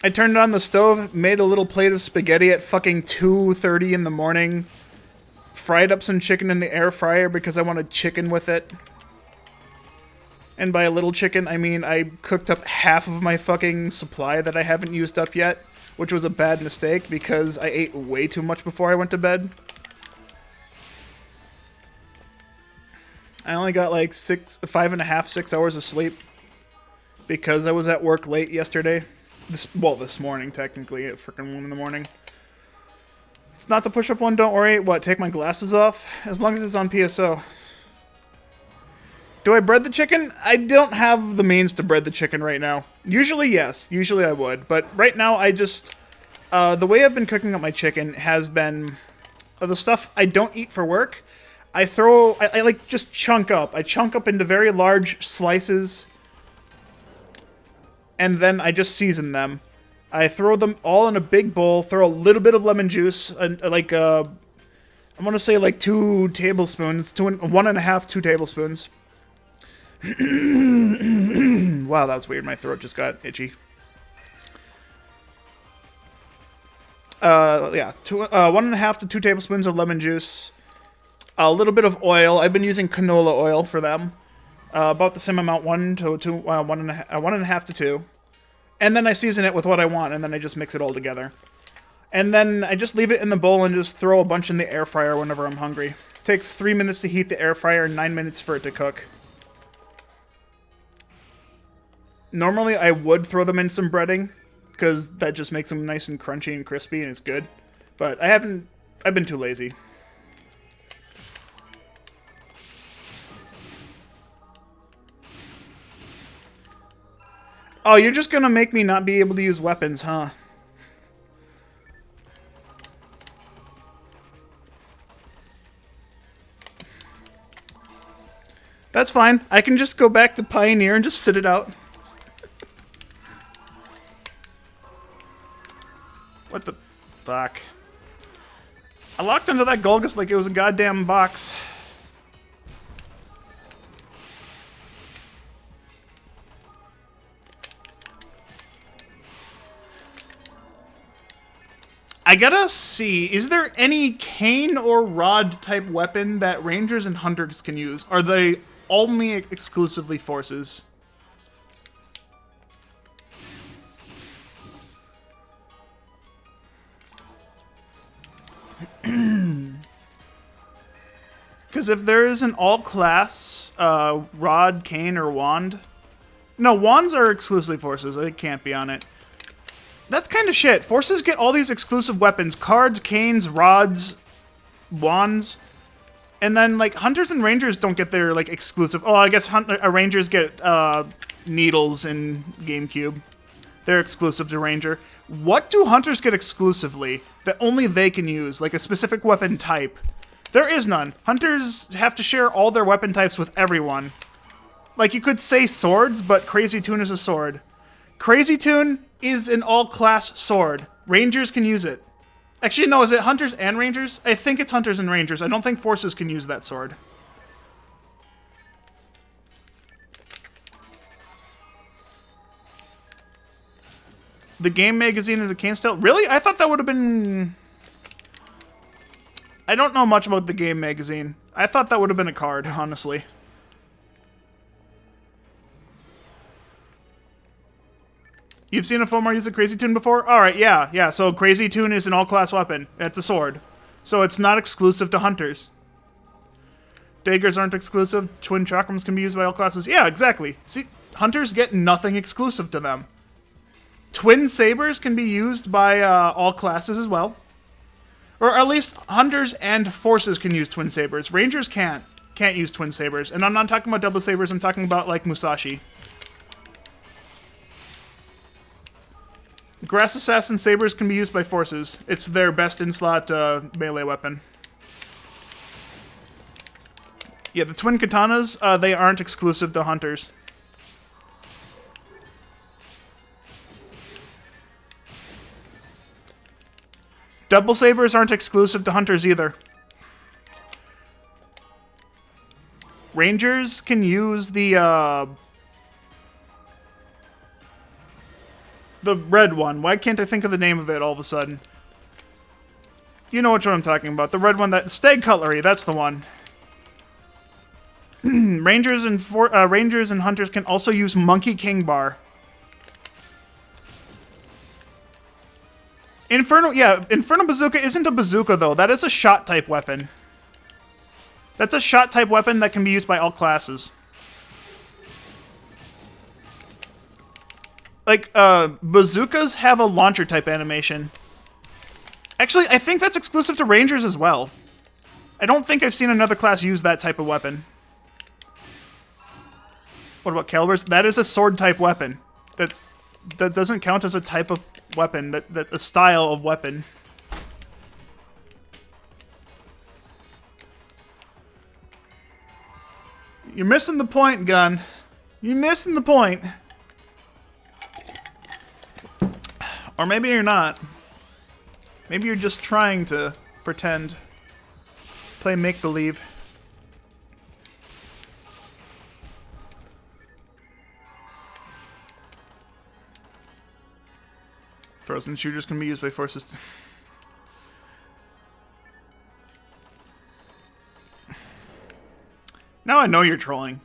A: I turned on the stove, made a little plate of spaghetti at fucking 2:30 in the morning. Fried up some chicken in the air fryer because I wanted chicken with it. And by a little chicken, I mean I cooked up half of my fucking supply that I haven't used up yet, which was a bad mistake because I ate way too much before I went to bed. I only got like 5.5, 6 hours of sleep because I was at work late yesterday. This morning, technically, at frickin' 1 in the morning. It's not the push-up one, don't worry. What, take my glasses off? As long as it's on PSO. Do I bread the chicken? I don't have the means to bread the chicken right now. Usually, yes. Usually I would. But right now, I just... the way I've been cooking up my chicken has been... the stuff I don't eat for work, I like, just chunk up. I chunk up into very large slices. And then I just season them. I throw them all in a big bowl, throw a little bit of lemon juice, like, I want to say like 2 tablespoons, 1.5, 2 tablespoons. Wow, that was weird. My throat just got itchy. Yeah, 1.5 to 2 tablespoons of lemon juice. A little bit of oil. I've been using canola oil for them. About the same amount, 1.5 to 2. And then I season it with what I want, and then I just mix it all together. And then I just leave it in the bowl and just throw a bunch in the air fryer whenever I'm hungry. Takes 3 minutes to heat the air fryer and 9 minutes for it to cook. Normally, I would throw them in some breading, because that just makes them nice and crunchy and crispy, and it's good. But I haven't... I've been too lazy. Oh, you're just gonna make me not be able to use weapons, huh? That's fine. I can just go back to Pioneer and just sit it out. What the fuck? I locked onto that Gulgus like it was a goddamn box.
B: I gotta see, is there any cane or rod type weapon that rangers and hunters can use? Are they only exclusively forces? Because if there is an all-class rod, cane, or wand... No, wands are exclusively forces. They can't be on it. That's kind of shit. Forces get all these exclusive weapons. Cards, canes, rods, wands. And then, like, hunters and rangers don't get their, like, exclusive... Oh, I guess rangers get needles in GameCube. They're exclusive to ranger. What do hunters get exclusively that only they can use? Like a specific weapon type? There is none. Hunters have to share all their weapon types with everyone. Like, you could say swords, but Crazy Tune is a sword. Crazy Tune is an all-class sword. Rangers can use it. Actually, no, is it hunters and rangers? I think it's hunters and rangers. I don't think forces can use that sword. The game magazine is a cane style? Really? I thought that would have been... I don't know much about the game magazine. I thought that would have been a card, honestly. You've seen a Fomar use a Crazy Tune before? Alright, yeah. So Crazy Tune is an all-class weapon. It's a sword. So it's not exclusive to hunters. Daggers aren't exclusive. Twin chakrams can be used by all classes. Yeah, exactly. See, hunters get nothing exclusive to them. Twin sabers can be used by all classes as well. Or at least hunters and forces can use twin sabers. Rangers can't use twin sabers. And I'm not talking about double sabers, I'm talking about like Musashi. Grass Assassin sabers can be used by forces. It's their best in-slot melee weapon. Yeah, the twin katanas, they aren't exclusive to hunters. Double sabers aren't exclusive to hunters either. Rangers can use the red one. Why can't I think of the name of it all of a sudden? You know which one I'm talking about. The red one that... Stag Cutlery, that's the one. Rangers and hunters can also use Monkey King Bar. Inferno Bazooka isn't a bazooka, though. That is a shot-type weapon. That's a shot-type weapon that can be used by all classes. Like, bazookas have a launcher-type animation. Actually, I think that's exclusive to Rangers as well. I don't think I've seen another class use that type of weapon. What about Calibers? That is a sword-type weapon. That doesn't count as a type of weapon. A style of weapon. You're missing the point, Gun. You're missing the point. Or maybe you're not. Maybe you're just trying to pretend. Play make-believe. Frozen shooters can be used by forces. Now I know you're trolling.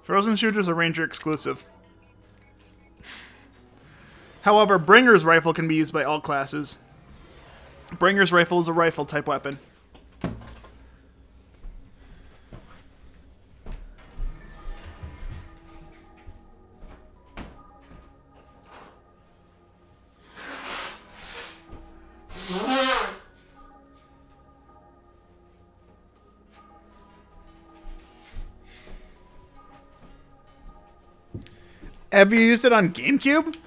B: Frozen shooters are Ranger exclusive. However, Bringer's rifle can be used by all classes. Bringer's rifle is a rifle type weapon. Have you used it on GameCube?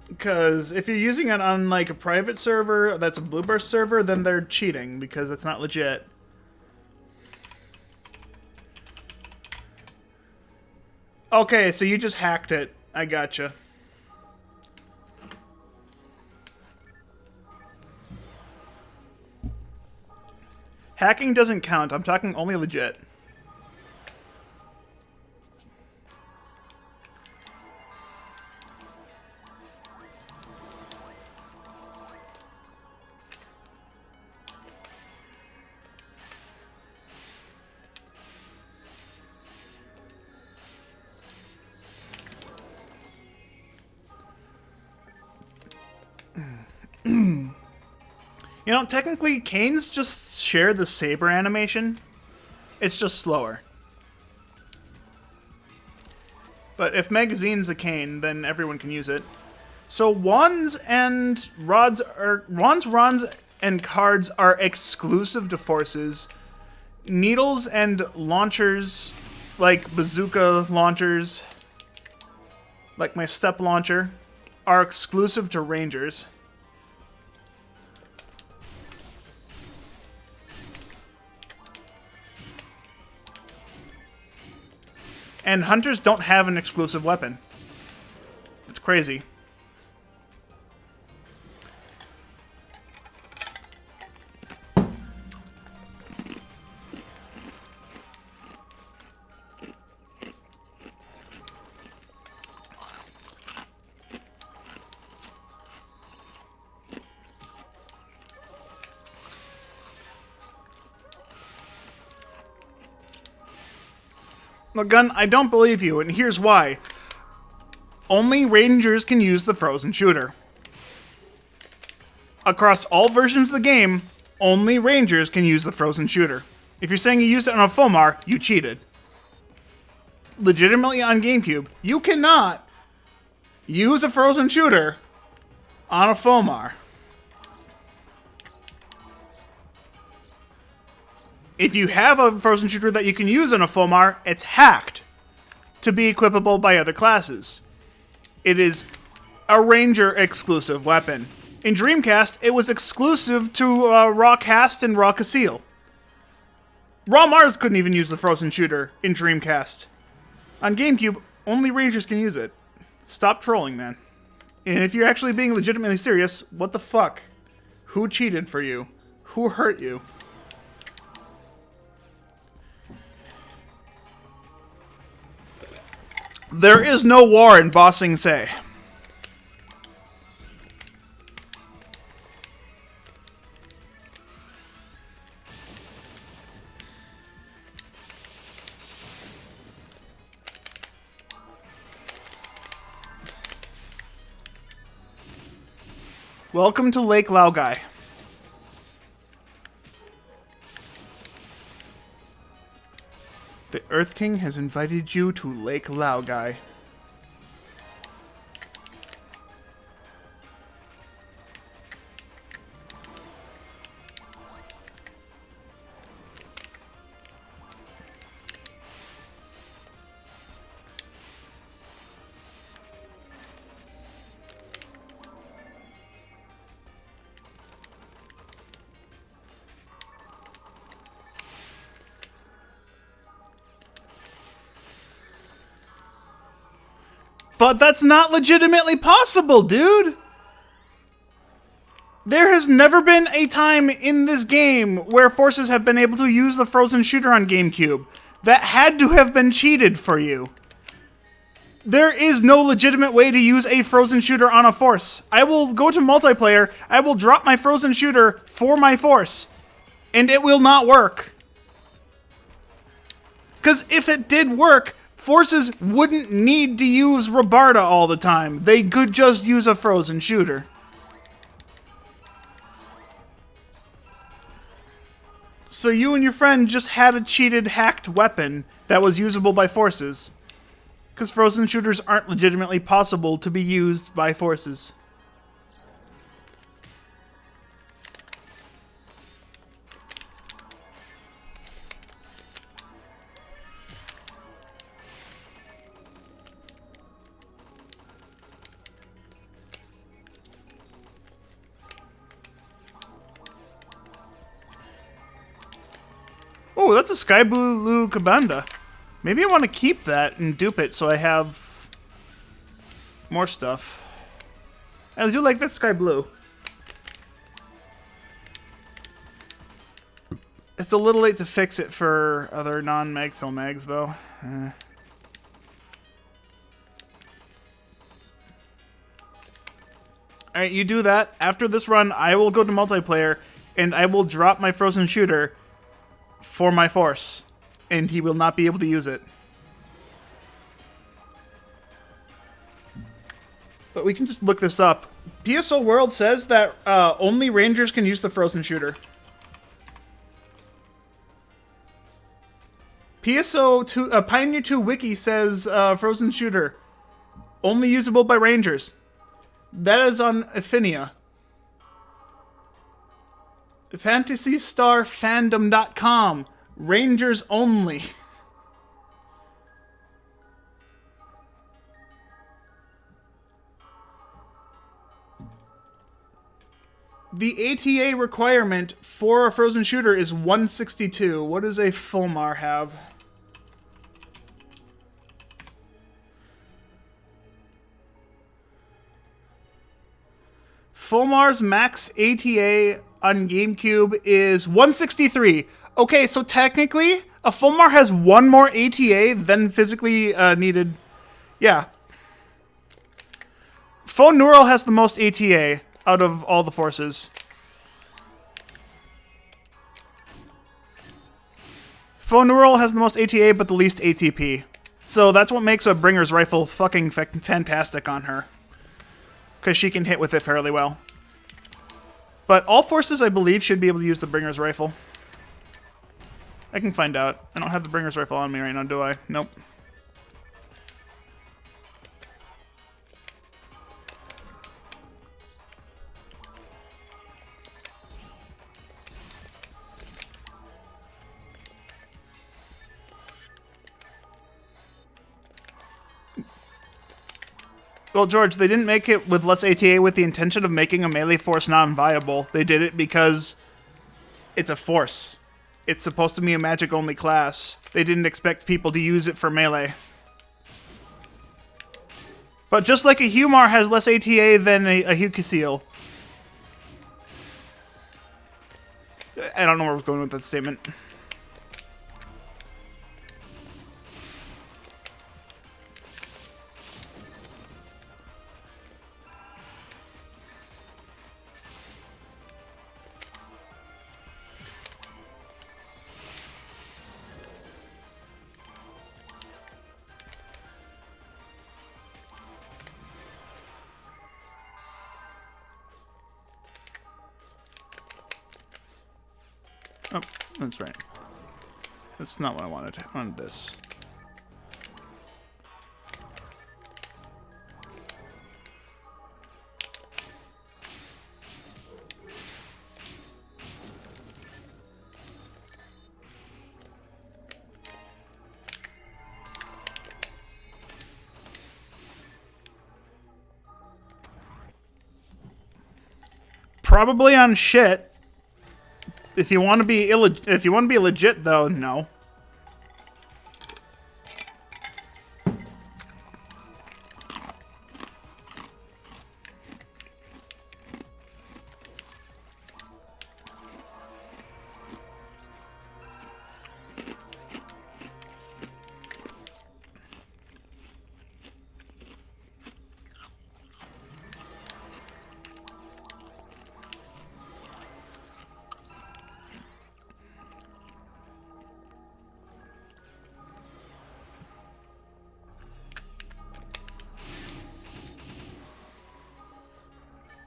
B: Because if you're using it on like a private server that's a Blueburst server, then they're cheating because it's not legit. Okay, so you just hacked it. I gotcha. Hacking doesn't count. I'm talking only legit. You know, technically, canes just share the saber animation. It's just slower. But if magazine's a cane, then everyone can use it. So wands and rods and cards are exclusive to forces. Needles and launchers, like bazooka launchers, like my step launcher, are exclusive to rangers. And hunters don't have an exclusive weapon. It's crazy. Look, Gun, I don't believe you, and here's why. Only Rangers can use the frozen shooter. Across all versions of the game, only Rangers can use the frozen shooter. If you're saying you used it on a Fomar, you cheated. Legitimately on GameCube, you cannot use a frozen shooter on a Fomar. If you have a frozen shooter that you can use on a Fomar, it's hacked to be equipable by other classes. It is a Ranger exclusive weapon. In Dreamcast, it was exclusive to Raw Cast and Raw Casil. Raw Mars couldn't even use the frozen shooter in Dreamcast. On GameCube, only Rangers can use it. Stop trolling, man. And if you're actually being legitimately serious, what the fuck? Who cheated for you? Who hurt you? There is no war in Ba Sing Se. Welcome to Lake Laogai. The Earth King has invited you to Lake Laogai. But that's not legitimately possible, dude! There has never been a time in this game where forces have been able to use the frozen shooter on GameCube. That had to have been cheated for you. There is no legitimate way to use a frozen shooter on a force. I will go to multiplayer, I will drop my frozen shooter for my force, and it will not work. Because if it did work, forces wouldn't need to use Rabarda all the time. They could just use a frozen shooter. So you and your friend just had a cheated, hacked weapon that was usable by forces. Because frozen shooters aren't legitimately possible to be used by forces. Oh, that's a Sky Blue Kabanda. Maybe I want to keep that and dupe it so I have more stuff. I do like that Sky Blue. It's a little late to fix it for other non-Magcell mags, though. Alright, you do that. After this run, I will go to multiplayer, and I will drop my frozen shooter for my force, and he will not be able to use it. But we can just look this up PSO World says that only Rangers can use the frozen shooter. Pioneer 2 Wiki says frozen shooter only usable by Rangers. That is on Affinia. FantasyStarFandom.com. Rangers only. The ATA requirement for a frozen shooter is 162. What does a Fulmar have? Fulmar's max ATA on GameCube is 163. Okay, so technically, a Fulmar has one more ATA than physically needed. Yeah. Phone Neural has the most ATA out of all the forces. Phone Neural has the most ATA, but the least ATP. So that's what makes a Bringer's Rifle fucking fantastic on her. Because she can hit with it fairly well. But all forces, I believe, should be able to use the Bringer's Rifle. I can find out. I don't have the Bringer's Rifle on me right now, do I? Nope. Well, George, they didn't make it with less ATA with the intention of making a melee force non-viable. They did it because it's a force. It's supposed to be a magic-only class. They didn't expect people to use it for melee. But just like a Humar has less ATA than a Hukasil. I don't know where I was going with that statement. Oh, that's right. That's not what I wanted. I wanted this. Probably on shit. If you want to be legit, though, no.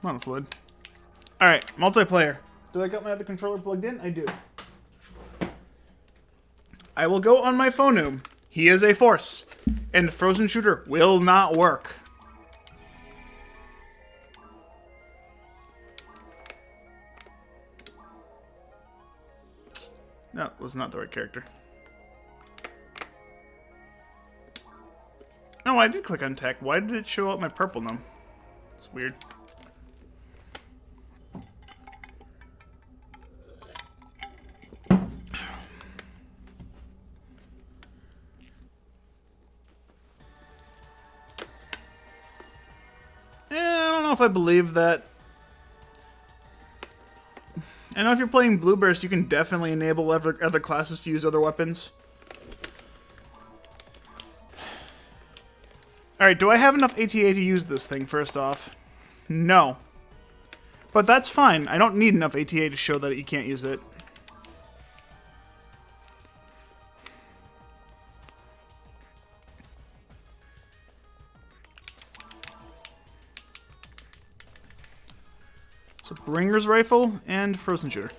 B: Monofluid. Alright, multiplayer. Do I got my other controller plugged in? I do. I will go on my phoneme. He is a force. And frozen shooter will not work. No, it was not the right character. No, I did click on tech. Why did it show up my purple gnome? It's weird. I don't know if I believe that. I know if you're playing Blue Burst, you can definitely enable other classes to use other weapons. Alright, do I have enough ATA to use this thing, first off? No. But that's fine. I don't need enough ATA to show that you can't use it. Bringer's Rifle and Frozen Shooter.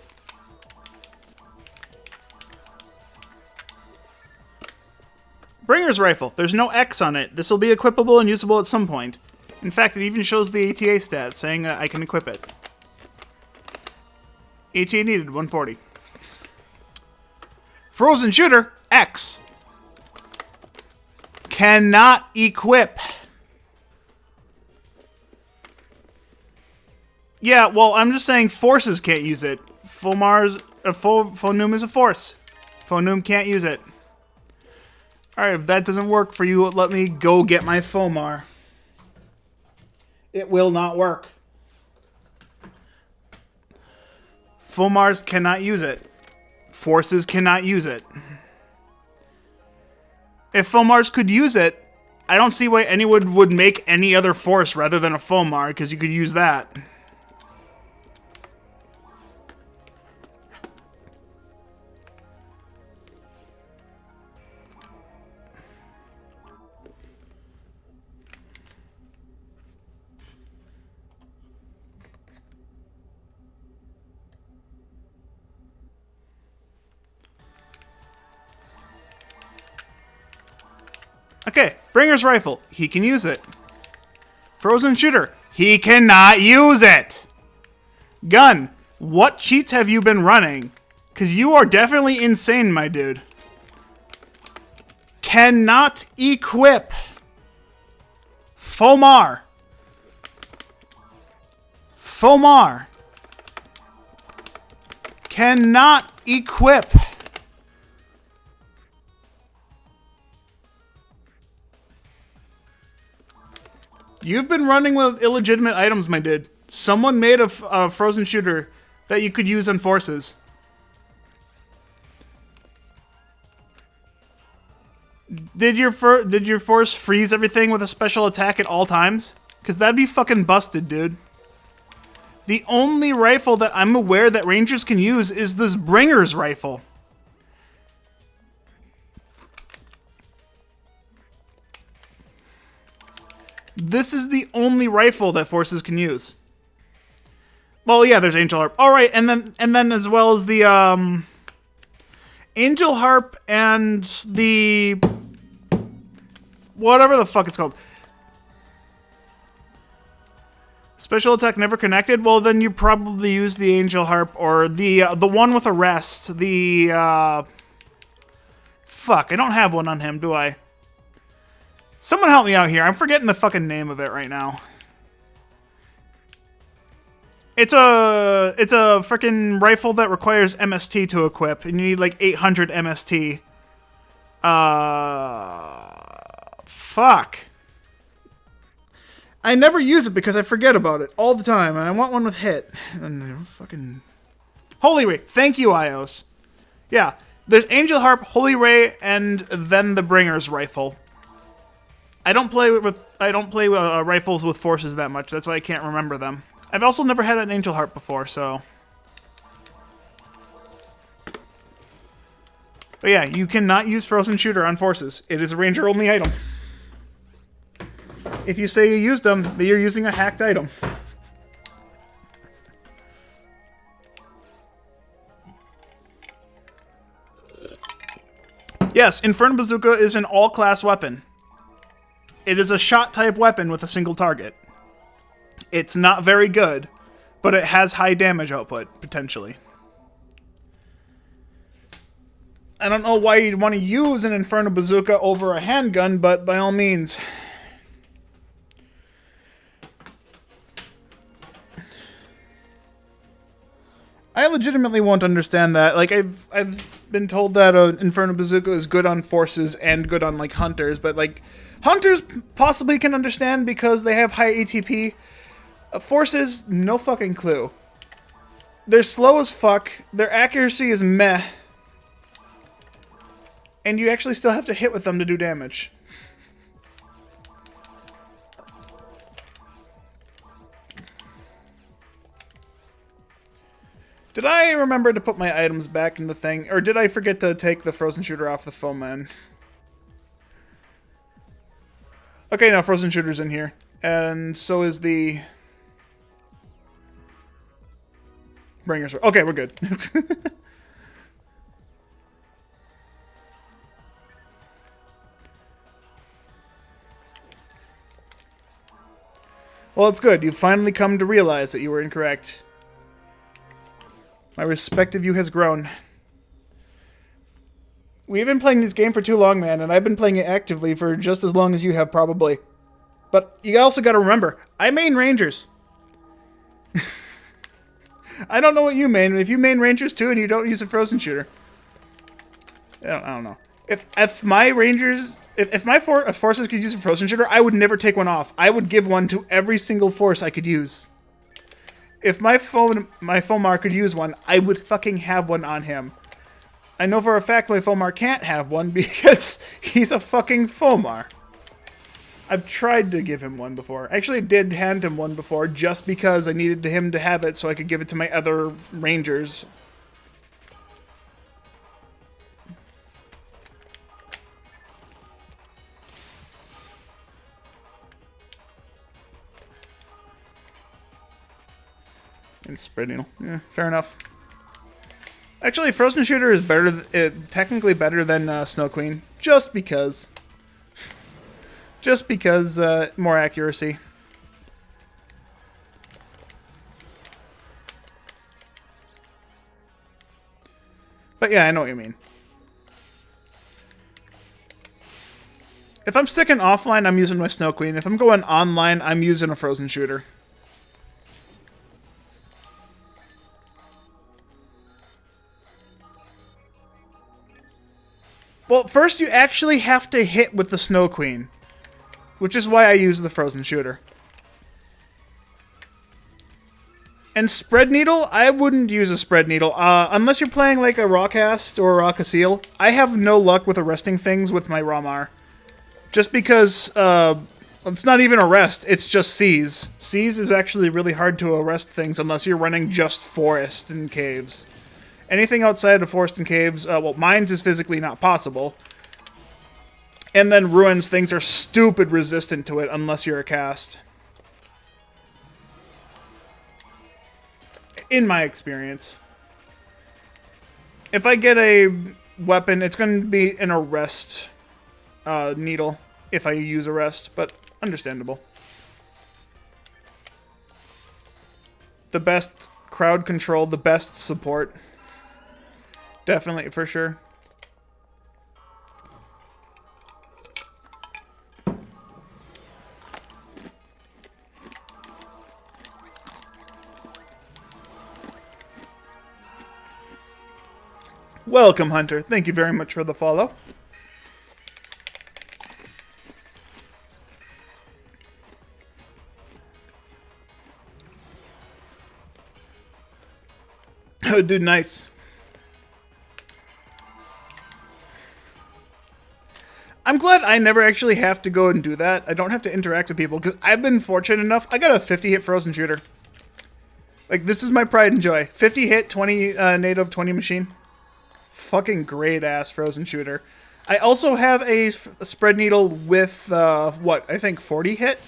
B: Bringer's Rifle. There's no X on it. This will be equipable and usable at some point. In fact, it even shows the ATA stat saying I can equip it. ATA needed 140. Frozen Shooter X. Cannot equip. Yeah, well, I'm just saying forces can't use it. Fonum is a force. Fonum can't use it. Alright, if that doesn't work for you, let me go get my Fomar. It will not work. Fomars cannot use it. Forces cannot use it. If Fomars could use it, I don't see why anyone would make any other force rather than a Fomar, because you could use that. Okay, Bringer's Rifle. He can use it. Frozen Shooter. He cannot use it. Gun. What cheats have you been running? Because you are definitely insane, my dude. Cannot equip. Fomar. Fomar. Cannot equip. You've been running with illegitimate items, my dude. Someone made a Frozen Shooter that you could use on forces. Did your force freeze everything with a special attack at all times? Because that'd be fucking busted, dude. The only rifle that I'm aware that Rangers can use is this Bringer's Rifle. This is the only rifle that forces can use. Well, yeah, there's Angel Harp. All right, and then as well as the Angel Harp and the whatever the fuck it's called. Special attack never connected. Well, then you probably use the Angel Harp or the one with arrest. The fuck, I don't have one on him, do I? Someone help me out here. I'm forgetting the fucking name of it right now. It's a freaking rifle that requires MST to equip, and you need like 800 MST. Fuck. I never use it because I forget about it all the time, and I want one with hit. And fucking Holy Ray. Thank you, Ios. Yeah, there's Angel Harp, Holy Ray, and then the Bringer's Rifle. I don't play rifles with forces that much. That's why I can't remember them. I've also never had an Angel Harp before, so. But yeah, you cannot use Frozen Shooter on forces. It is a Ranger-only item. If you say you used them, then you're using a hacked item. Yes, Inferno Bazooka is an all-class weapon. It is a shot-type weapon with a single target. It's not very good, but it has high damage output, potentially. I don't know why you'd want to use an Inferno Bazooka over a handgun, but by all means. I legitimately won't understand that. Like, I've been told that an Inferno Bazooka is good on forces and good on, like, hunters, but, like, hunters possibly can understand because they have high ATP. Forces, no fucking clue. They're slow as fuck. Their accuracy is meh. And you actually still have to hit with them to do damage. Did I remember to put my items back in the thing? Or did I forget to take the Frozen Shooter off the foam? Okay, no, Frozen Shooter's in here. And so is the... bring your sword. Okay, we're good. Well, it's good. You've finally come to realize that you were incorrect. My respect of you has grown. We've been playing this game for too long, man, and I've been playing it actively for just as long as you have, probably. But you also got to remember, I main Rangers. I don't know what you main. If you main Rangers too and you don't use a frozen shooter, I don't know. If my Rangers, if my forces could use a frozen shooter, I would never take one off. I would give one to every single force I could use. If my Fomar could use one, I would fucking have one on him. I know for a fact my Fomar can't have one because he's a fucking Fomar. I've tried to give him one before. Actually, I did hand him one before just because I needed him to have it so I could give it to my other Rangers. And spread needle. Yeah, fair enough. Actually, Frozen Shooter is better, technically better than Snow Queen, just because. Just because, more accuracy. But yeah, I know what you mean. If I'm sticking offline, I'm using my Snow Queen. If I'm going online, I'm using a Frozen Shooter. Well, first you actually have to hit with the Snow Queen, which is why I use the Frozen Shooter. And Spread Needle, I wouldn't use a Spread Needle. Unless you're playing like a Rawcast or a Rockaceel, I have no luck with arresting things with my Ramar. Just because, it's not even arrest, it's just seize. Seize is actually really hard to arrest things unless you're running just forest and caves. Anything outside of forest and caves, well, mines is physically not possible. And then ruins, things are stupid resistant to it unless you're a cast. In my experience. If I get a weapon, it's going to be an arrest needle if I use arrest, but understandable. The best crowd control, the best support. Definitely, for sure. Welcome, Hunter. Thank you very much for the follow. Oh, dude, nice. I'm glad I never actually have to go and do that. I don't have to interact with people, because I've been fortunate enough. I got a 50-hit Frozen Shooter. Like, this is my pride and joy. 50 hit, 20 native, 20 machine. Fucking great-ass Frozen Shooter. I also have a Spread Needle with, what, I think 40 hit?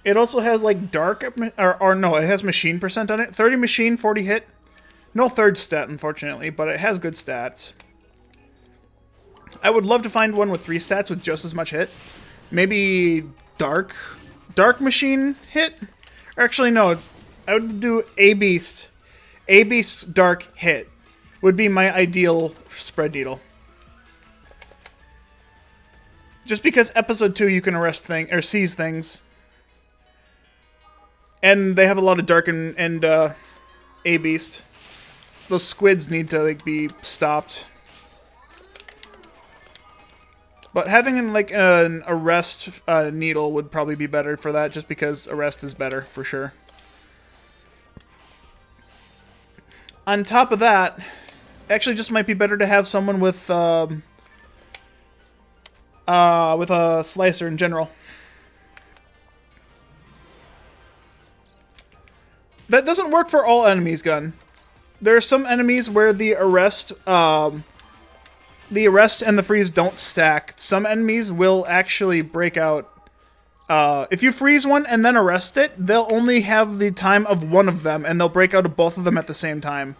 B: It also has, like, dark, or no, it has machine percent on it. 30 machine, 40 hit. No third stat, unfortunately, but it has good stats. I would love to find one with 3 stats with just as much hit. Maybe dark machine hit? Or actually, no. I would do A-Beast. A-Beast dark hit would be my ideal Spread Needle. Just because episode 2 you can arrest things, or seize things. And they have a lot of dark and A-Beast. Those squids need to, like, be stopped. But having, like, an arrest needle would probably be better for that, just because arrest is better, for sure. On top of that, actually just might be better to have someone with a slicer in general. That doesn't work for all enemies, Gun. There are some enemies where the arrest and the freeze don't stack. Some enemies will actually break out If you freeze one and then arrest it, they'll only have the time of one of them, and they'll break out of both of them at the same time.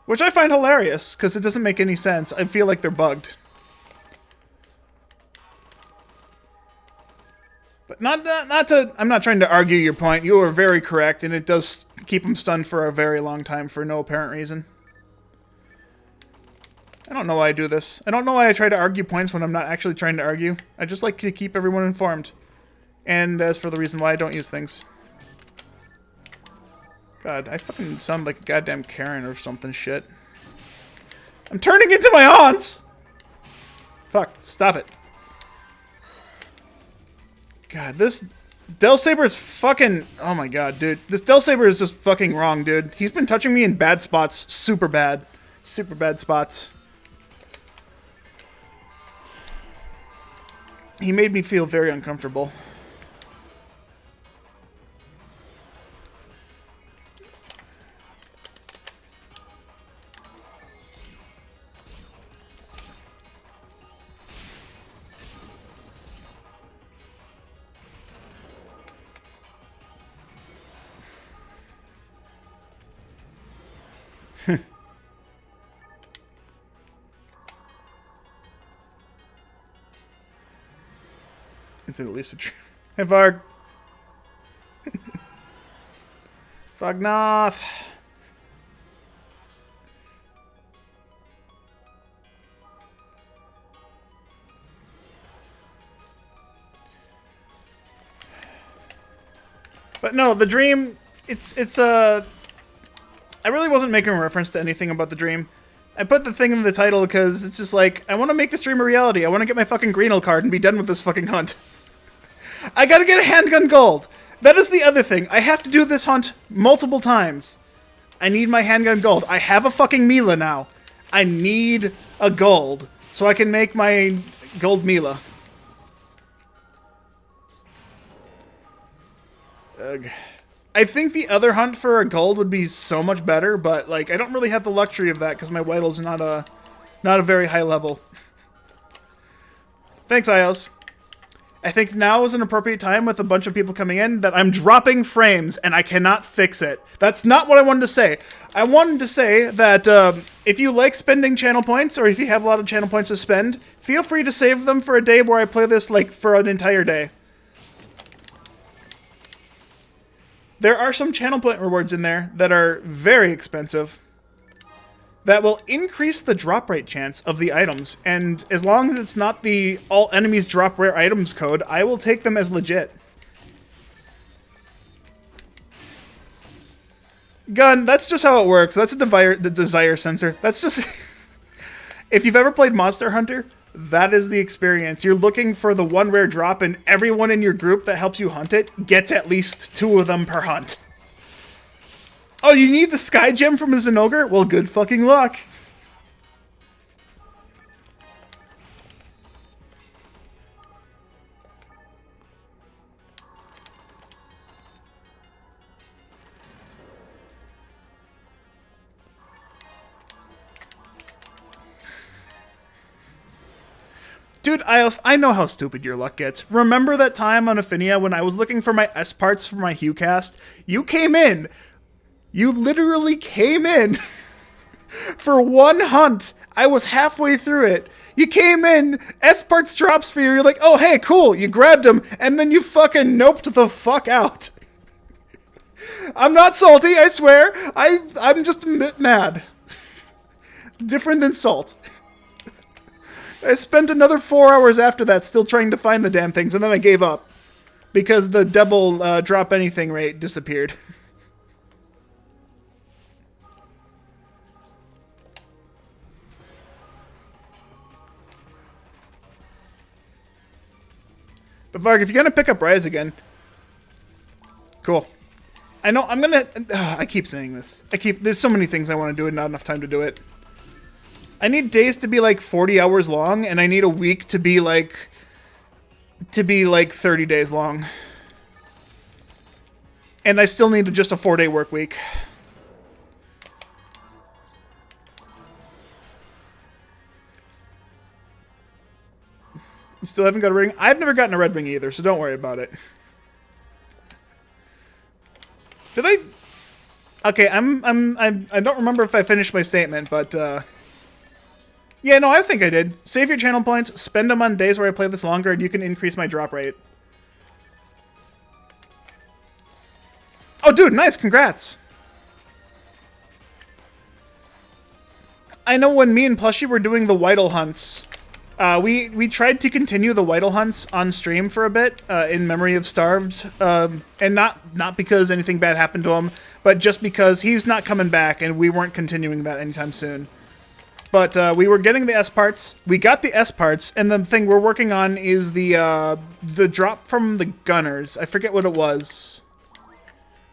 B: Which I find hilarious, because it doesn't make any sense. I feel like they're bugged. But I'm not trying to argue your point. You are very correct, and it does keep them stunned for a very long time for no apparent reason. I don't know why I do this. I don't know why I try to argue points when I'm not actually trying to argue. I just like to keep everyone informed. And as for the reason why I don't use things. God, I fucking sound like a goddamn Karen or something shit. I'm turning into my aunts! Fuck, stop it. God, this Delsaber is fucking... Oh my god, dude. This Delsaber is just fucking wrong, dude. He's been touching me in bad spots. Super bad. Super bad spots. He made me feel very uncomfortable. It's at least a true. Hey, Varg. Fognoth. But no, the dream, it's I really wasn't making a reference to anything about the dream. I put the thing in the title because it's just like, I want to make this dream a reality. I want to get my fucking Greenill card and be done with this fucking hunt. I gotta get a Handgun Guld. That is the other thing. I have to do this hunt multiple times. I need my Handgun Guld. I have a fucking Mila now. I need a Guld so I can make my Guld Mila. Ugh. I think the other hunt for a Guld would be so much better, but like I don't really have the luxury of that because my Whitle's not a very high level. Thanks, Ios. I think now is an appropriate time with a bunch of people coming in that I'm dropping frames and I cannot fix it. That's not what I wanted to say. I wanted to say that if you like spending channel points or if you have a lot of channel points to spend, feel free to save them for a day where I play this like for an entire day. There are some channel point rewards in there that are very expensive that will increase the drop rate chance of the items, and as long as it's not the all enemies drop rare items code, I will take them as legit. Gun, that's just how it works. That's the desire sensor. That's just... If you've ever played Monster Hunter, that is the experience. You're looking for the one rare drop, and everyone in your group that helps you hunt it gets at least 2 of them per hunt. Oh, you need the Sky Gem from a Zinogre? Well, good fucking luck. Dude, Ios, I know how stupid your luck gets. Remember that time on Affinia when I was looking for my S parts for my HuCast? You came in. You literally came in for one hunt. I was halfway through it. You came in, S parts drops for you. You're like, oh, hey, cool. You grabbed him, and then you fucking noped the fuck out. I'm not salty, I swear. I'm just a bit mad. Different than salt. I spent another 4 hours after that still trying to find the damn things, and then I gave up. Because the double drop anything rate disappeared. But Varg, if you're gonna pick up Rise again, cool. I know I'm gonna. I keep saying this. There's so many things I want to do and not enough time to do it. I need days to be like 40 hours long, and I need a week to be like 30 days long. And I still need just a 4-day work week. You still haven't got a ring? I've never gotten a red ring either, so don't worry about it. Did I? Okay, I don't remember if I finished my statement, but yeah, no, I think I did. Save your channel points, spend them on days where I play this longer, and you can increase my drop rate. Oh, dude, nice, congrats. I know when me and Plushy were doing the Whittle hunts, we tried to continue the Whittle hunts on stream for a bit, in memory of Starved, and not because anything bad happened to him, but just because he's not coming back, and we weren't continuing that anytime soon. But we were getting the S parts, we got the S parts, and the thing we're working on is the drop from the Gunners. I forget what it was.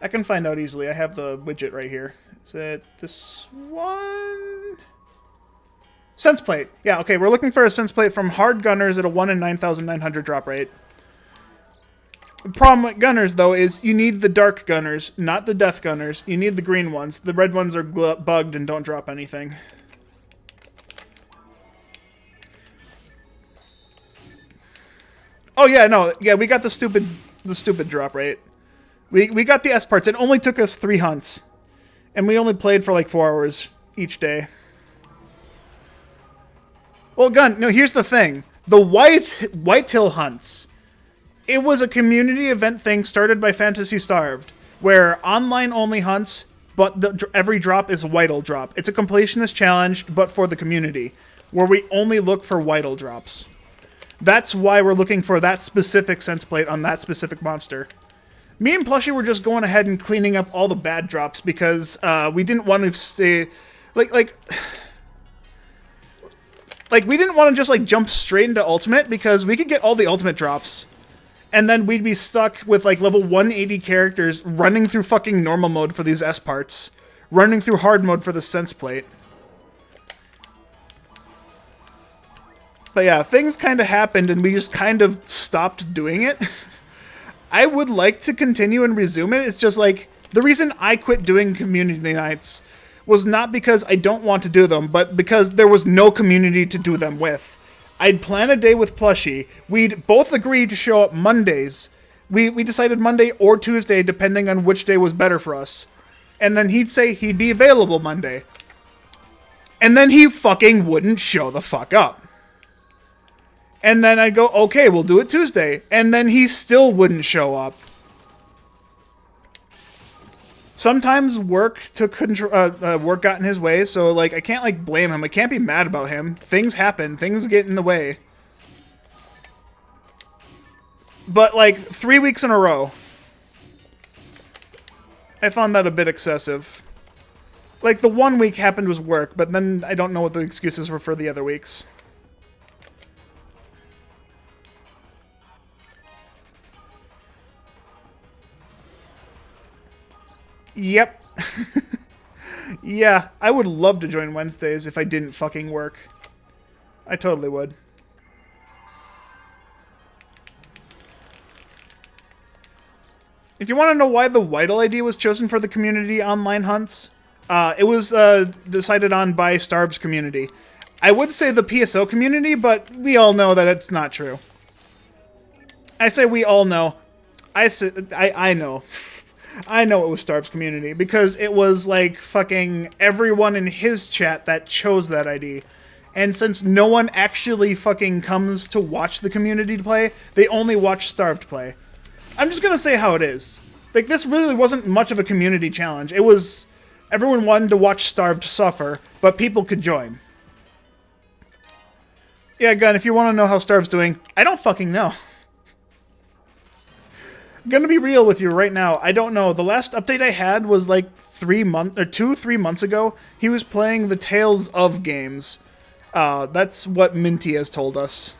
B: I can find out easily. I have the widget right here. Is it this one? Sense plate. Yeah, okay, we're looking for a sense plate from hard Gunners at a 1 in 9,900 drop rate. The problem with Gunners, though, is you need the dark Gunners, not the death Gunners. You need the green ones. The red ones are bugged and don't drop anything. Oh yeah, no, yeah, we got the stupid drop rate. We got the S parts. It only took us 3 hunts, and we only played for like 4 hours each day. Well, Gun, no, here's the thing: the Whitetail hunts. It was a community event thing started by Fantasy Starved, where online only hunts, but every drop is Whittle drop. It's a completionist challenge, but for the community, where we only look for Whittle drops. That's why we're looking for that specific sense plate on that specific monster. Me and Plushy were just going ahead and cleaning up all the bad drops because we didn't want to stay... Like we didn't want to just, like, jump straight into Ultimate because we could get all the Ultimate drops. And then we'd be stuck with, like, level 180 characters running through fucking normal mode for these S parts. Running through hard mode for the sense plate. But yeah, things kind of happened and we just kind of stopped doing it. I would like to continue and resume it. It's just like, the reason I quit doing community nights was not because I don't want to do them, but because there was no community to do them with. I'd plan a day with Plushy. We'd both agree to show up Mondays. We decided Monday or Tuesday, depending on which day was better for us. And then he'd say he'd be available Monday. And then he fucking wouldn't show the fuck up. And then I'd go, okay, we'll do it Tuesday. And then he still wouldn't show up. Sometimes work work got in his way, so, like, I can't, like, blame him. I can't be mad about him. Things happen. Things get in the way. But, like, 3 weeks in a row, I found that a bit excessive. Like, the 1 week happened was work, but then I don't know what the excuses were for the other weeks. Yep. Yeah, I would love to join Wednesdays if I didn't fucking work. I totally would. If you want to know why the Whittle ID was chosen for the community online hunts, it was decided on by Starv's community. I would say the PSO community, but we all know that it's not true. I say we all know. I know. I know it was Starv's community, because it was, like, fucking everyone in his chat that chose that ID. And since no one actually fucking comes to watch the community play, they only watch Starved play. I'm just gonna say how it is. Like, this really wasn't much of a community challenge. It was... everyone wanted to watch Starved suffer, but people could join. Yeah, Gun, if you want to know how Starved's doing, I don't fucking know. I'm gonna be real with you right now. I don't know. The last update I had was like 3 months ago. He was playing the Tales of games. That's what Minty has told us.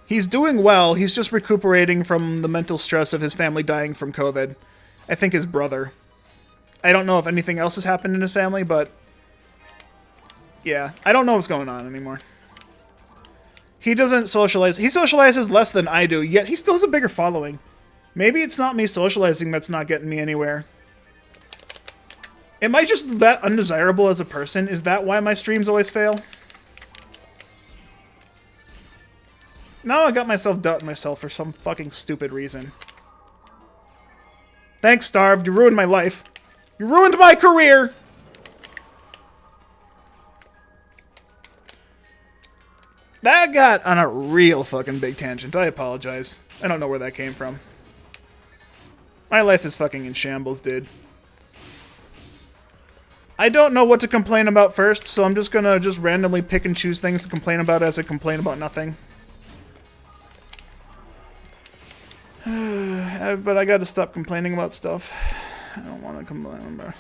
B: He's doing well. He's just recuperating from the mental stress of his family dying from COVID. I think his brother. I don't know if anything else has happened in his family, but... yeah, I don't know what's going on anymore. He doesn't socialize. He socializes less than I do, yet he still has a bigger following. Maybe it's not me socializing that's not getting me anywhere. Am I just that undesirable as a person? Is that why my streams always fail? Now I got myself doubting myself for some fucking stupid reason. Thanks, Starved. You ruined my life. You ruined my career! That got on a real fucking big tangent. I apologize. I don't know where that came from. My life is fucking in shambles, dude. I don't know what to complain about first, so I'm just gonna randomly pick and choose things to complain about as I complain about nothing. But I gotta stop complaining about stuff. I don't want to complain about...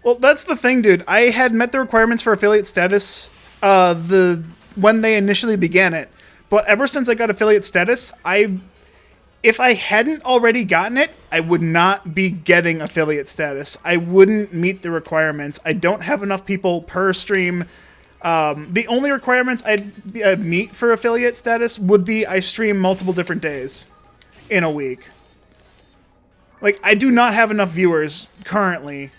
B: Well, that's the thing, dude. I had met the requirements for affiliate status when they initially began it. But ever since I got affiliate status, if I hadn't already gotten it, I would not be getting affiliate status. I wouldn't meet the requirements. I don't have enough people per stream. The only requirements I'd meet for affiliate status would be I stream multiple different days in a week. Like, I do not have enough viewers currently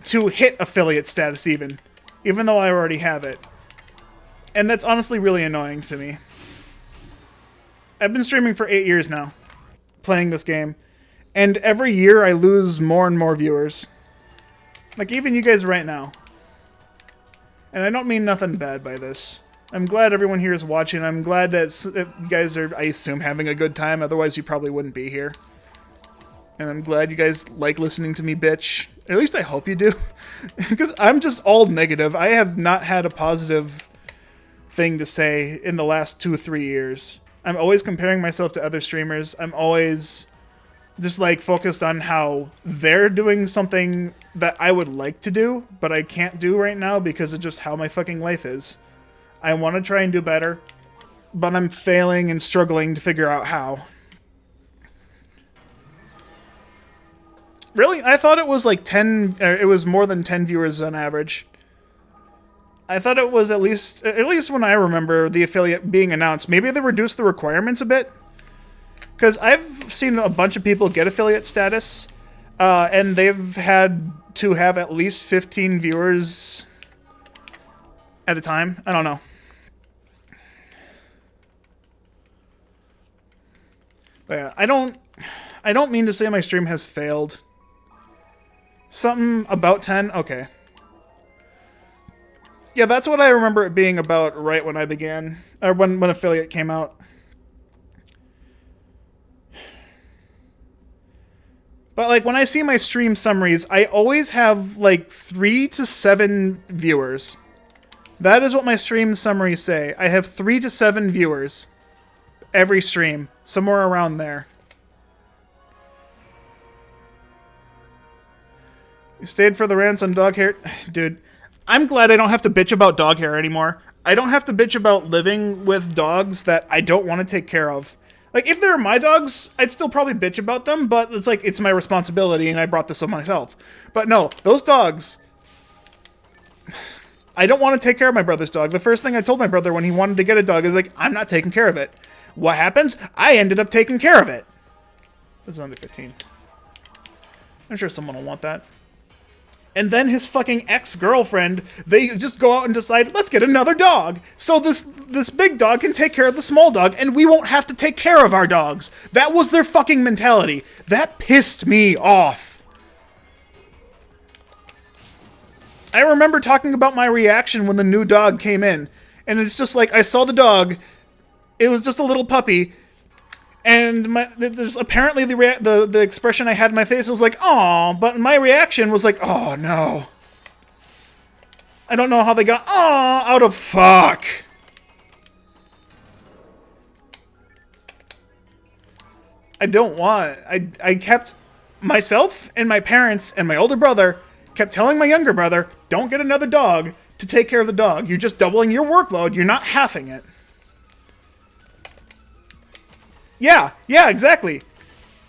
B: to hit affiliate status even though I already have it. And that's honestly really annoying to me. I've been streaming for 8 years now, playing this game, and every year I lose more and more viewers. Like, even you guys right now. And I don't mean nothing bad by this. I'm glad everyone here is watching. I'm glad that you guys are, I assume, having a good time, otherwise you probably wouldn't be here. And I'm glad you guys like listening to me bitch. At least I hope you do. Because I'm just all negative. I have not had a positive thing to say in the last 2 or 3 years. I'm always comparing myself to other streamers. I'm always just like focused on how they're doing something that I would like to do, but I can't do right now because of just how my fucking life is. I want to try and do better, but I'm failing and struggling to figure out how. Really? I thought it was like 10, it was more than 10 viewers on average. I thought it was at least when I remember the affiliate being announced. Maybe they reduced the requirements a bit. Because I've seen a bunch of people get affiliate status, and they've had to have at least 15 viewers at a time. I don't know. But yeah, I don't mean to say my stream has failed. Something about 10? Okay. Yeah, that's what I remember it being about right when I began. Or when affiliate came out. But like when I see my stream summaries, I always have like 3 to 7 viewers. That is what my stream summaries say. I have 3 to 7 viewers every stream. Somewhere around there. You stayed for the rants on dog hair? Dude, I'm glad I don't have to bitch about dog hair anymore. I don't have to bitch about living with dogs that I don't want to take care of. Like, if they were my dogs, I'd still probably bitch about them, but it's like, it's my responsibility and I brought this on myself. But no, those dogs... I don't want to take care of my brother's dog. The first thing I told my brother when he wanted to get a dog is like, I'm not taking care of it. What happens? I ended up taking care of it. That's under 15. I'm sure someone will want that. And then his fucking ex-girlfriend, they just go out and decide, let's get another dog. So this big dog can take care of the small dog, and we won't have to take care of our dogs. That was their fucking mentality. That pissed me off. I remember talking about my reaction when the new dog came in. And it's just like, I saw the dog. It was just a little puppy. And there's apparently the expression I had in my face was like, "Aw," but my reaction was like, "Oh no." I don't know how they got "aw" out of fuck. I don't want. I kept myself and my parents and my older brother kept telling my younger brother, "Don't get another dog to take care of the dog. You're just doubling your workload. You're not halving it." Yeah, exactly.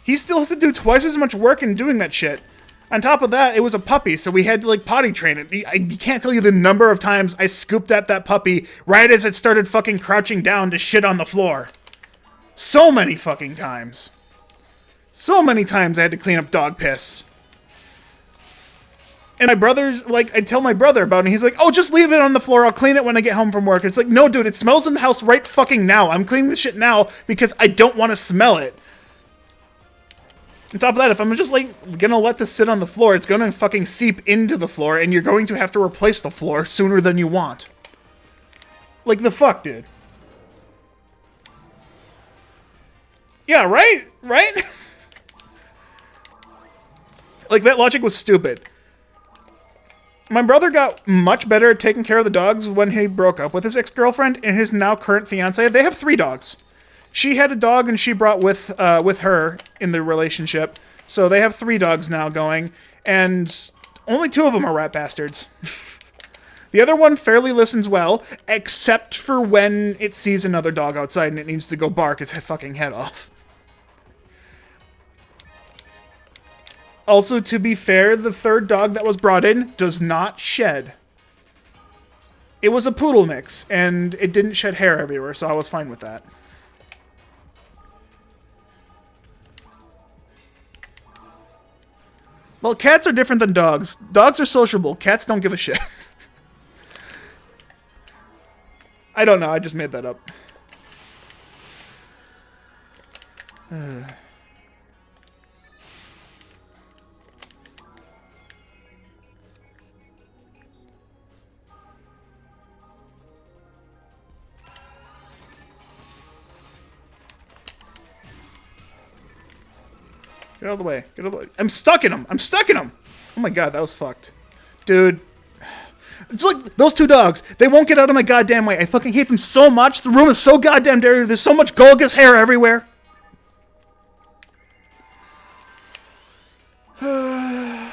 B: He still has to do twice as much work in doing that shit. On top of that, it was a puppy, so we had to, like, potty train it. I can't tell you the number of times I scooped at that puppy right as it started fucking crouching down to shit on the floor. So many fucking times. So many times I had to clean up dog piss. And my brother's like, I tell my brother about it, and he's like, oh, just leave it on the floor. I'll clean it when I get home from work. It's like, no, dude, it smells in the house right fucking now. I'm cleaning this shit now because I don't want to smell it. On top of that, if I'm just like gonna let this sit on the floor, it's gonna fucking seep into the floor, and you're going to have to replace the floor sooner than you want. Like the fuck, dude. Yeah, right? Right? Like that logic was stupid. My brother got much better at taking care of the dogs when he broke up with his ex-girlfriend and his now current fiance. They have 3 dogs. She had a dog and she brought with her in the relationship. So they have 3 dogs now going, and only 2 of them are rat bastards. The other one fairly listens well, except for when it sees another dog outside and it needs to go bark its fucking head off. Also, to be fair, the 3rd dog that was brought in does not shed. It was a poodle mix, and it didn't shed hair everywhere, so I was fine with that. Well, cats are different than dogs. Dogs are sociable. Cats don't give a shit. I don't know. I just made that up. Get out of the way. Get out of the way. I'm stuck in him. I'm stuck in him. Oh my god, that was fucked. Dude. It's like those 2 dogs. They won't get out of my goddamn way. I fucking hate them so much. The room is so goddamn dirty. There's so much Golga's hair everywhere. But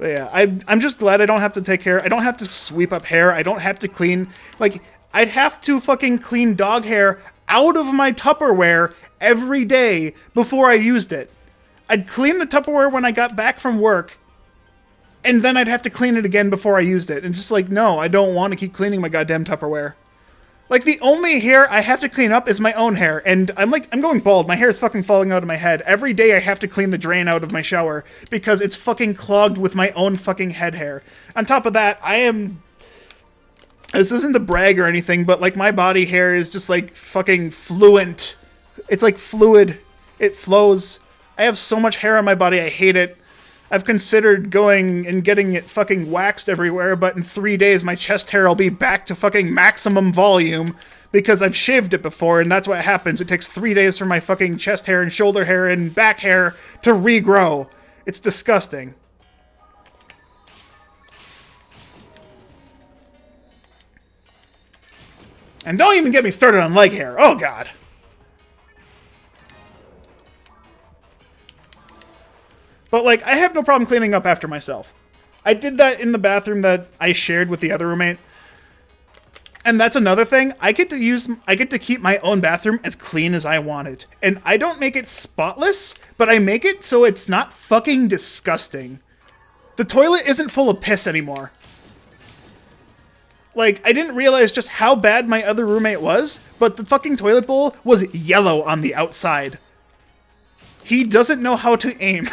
B: yeah, I'm just glad I don't have to take care. I don't have to sweep up hair. I don't have to clean. Like, I'd have to fucking clean dog hair out of my Tupperware every day before I used it. I'd clean the Tupperware when I got back from work, and then I'd have to clean it again before I used it. And just like, no, I don't want to keep cleaning my goddamn Tupperware. Like, the only hair I have to clean up is my own hair, and I'm going bald. My hair is fucking falling out of my head. Every day I have to clean the drain out of my shower because it's fucking clogged with my own fucking head hair. On top of that, this isn't a brag or anything, but like my body hair is just like fucking fluent. It's like fluid. It flows. I have so much hair on my body, I hate it. I've considered going and getting it fucking waxed everywhere, but in 3 days my chest hair will be back to fucking maximum volume because I've shaved it before, and that's what happens. It takes 3 days for my fucking chest hair and shoulder hair and back hair to regrow. It's disgusting. And don't even get me started on leg hair. Oh, God. But, like, I have no problem cleaning up after myself. I did that in the bathroom that I shared with the other roommate. And that's another thing. I get to keep my own bathroom as clean as I want it. And I don't make it spotless, but I make it so it's not fucking disgusting. The toilet isn't full of piss anymore. Like, I didn't realize just how bad my other roommate was, but the fucking toilet bowl was yellow on the outside. He doesn't know how to aim.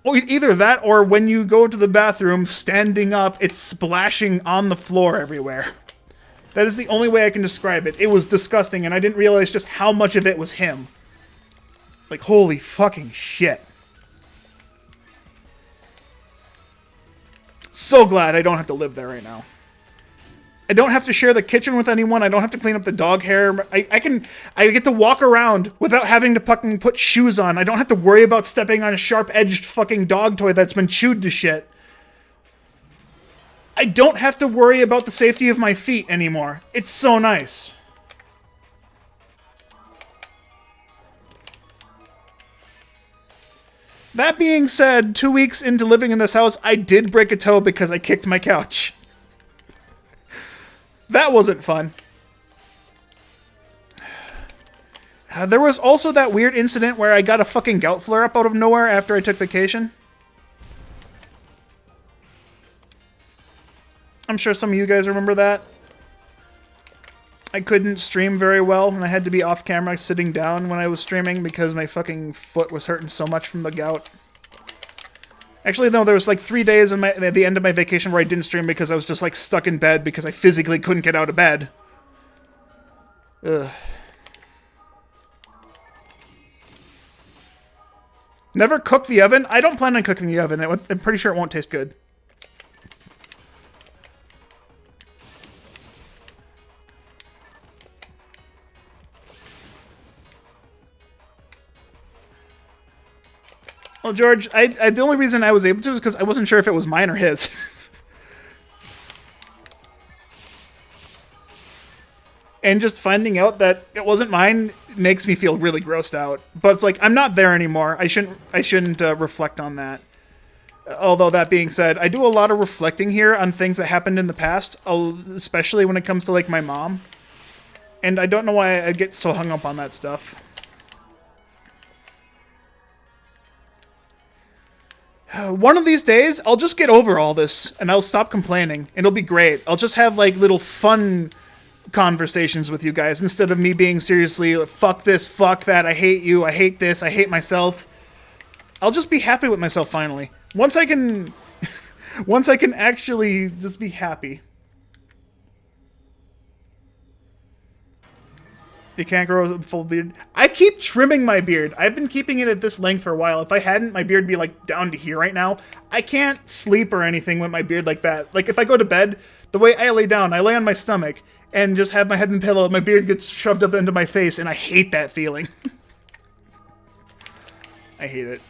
B: Either that, or when you go to the bathroom, standing up, it's splashing on the floor everywhere. That is the only way I can describe it. It was disgusting, and I didn't realize just how much of it was him. Like, holy fucking shit. So glad I don't have to live there right now. I don't have to share the kitchen with anyone. I don't have to clean up the dog hair. I get to walk around without having to fucking put shoes on. I don't have to worry about stepping on a sharp-edged fucking dog toy that's been chewed to shit. I don't have to worry about the safety of my feet anymore. It's so nice. That being said, 2 weeks into living in this house, I did break a toe because I kicked my couch. That wasn't fun. There was also that weird incident where I got a fucking gout flare-up out of nowhere after I took vacation. I'm sure some of you guys remember that. I couldn't stream very well, and I had to be off camera sitting down when I was streaming because my fucking foot was hurting so much from the gout. Actually, no, there was like 3 days at the end of my vacation where I didn't stream because I was just like stuck in bed because I physically couldn't get out of bed. Ugh. Never cook the oven? I don't plan on cooking the oven. I'm pretty sure it won't taste good. Well, George, the only reason I was able to is because I wasn't sure if it was mine or his. And just finding out that it wasn't mine makes me feel really grossed out. But it's like, I'm not there anymore. I shouldn't reflect on that. Although, that being said, I do a lot of reflecting here on things that happened in the past, especially when it comes to, like, my mom. And I don't know why I get so hung up on that stuff. One of these days, I'll just get over all this, and I'll stop complaining. It'll be great. I'll just have, like, little fun conversations with you guys, instead of me being seriously, fuck this, fuck that, I hate you, I hate this, I hate myself. I'll just be happy with myself, finally. Once I can... once I can actually just be happy. You can't grow a full beard. I keep trimming my beard. I've been keeping it at this length for a while. If I hadn't, my beard would be like down to here right now. I can't sleep or anything with my beard like that. Like if I go to bed, the way I lay down, I lay on my stomach and just have my head in the pillow. My beard gets shoved up into my face, and I hate that feeling. I hate it.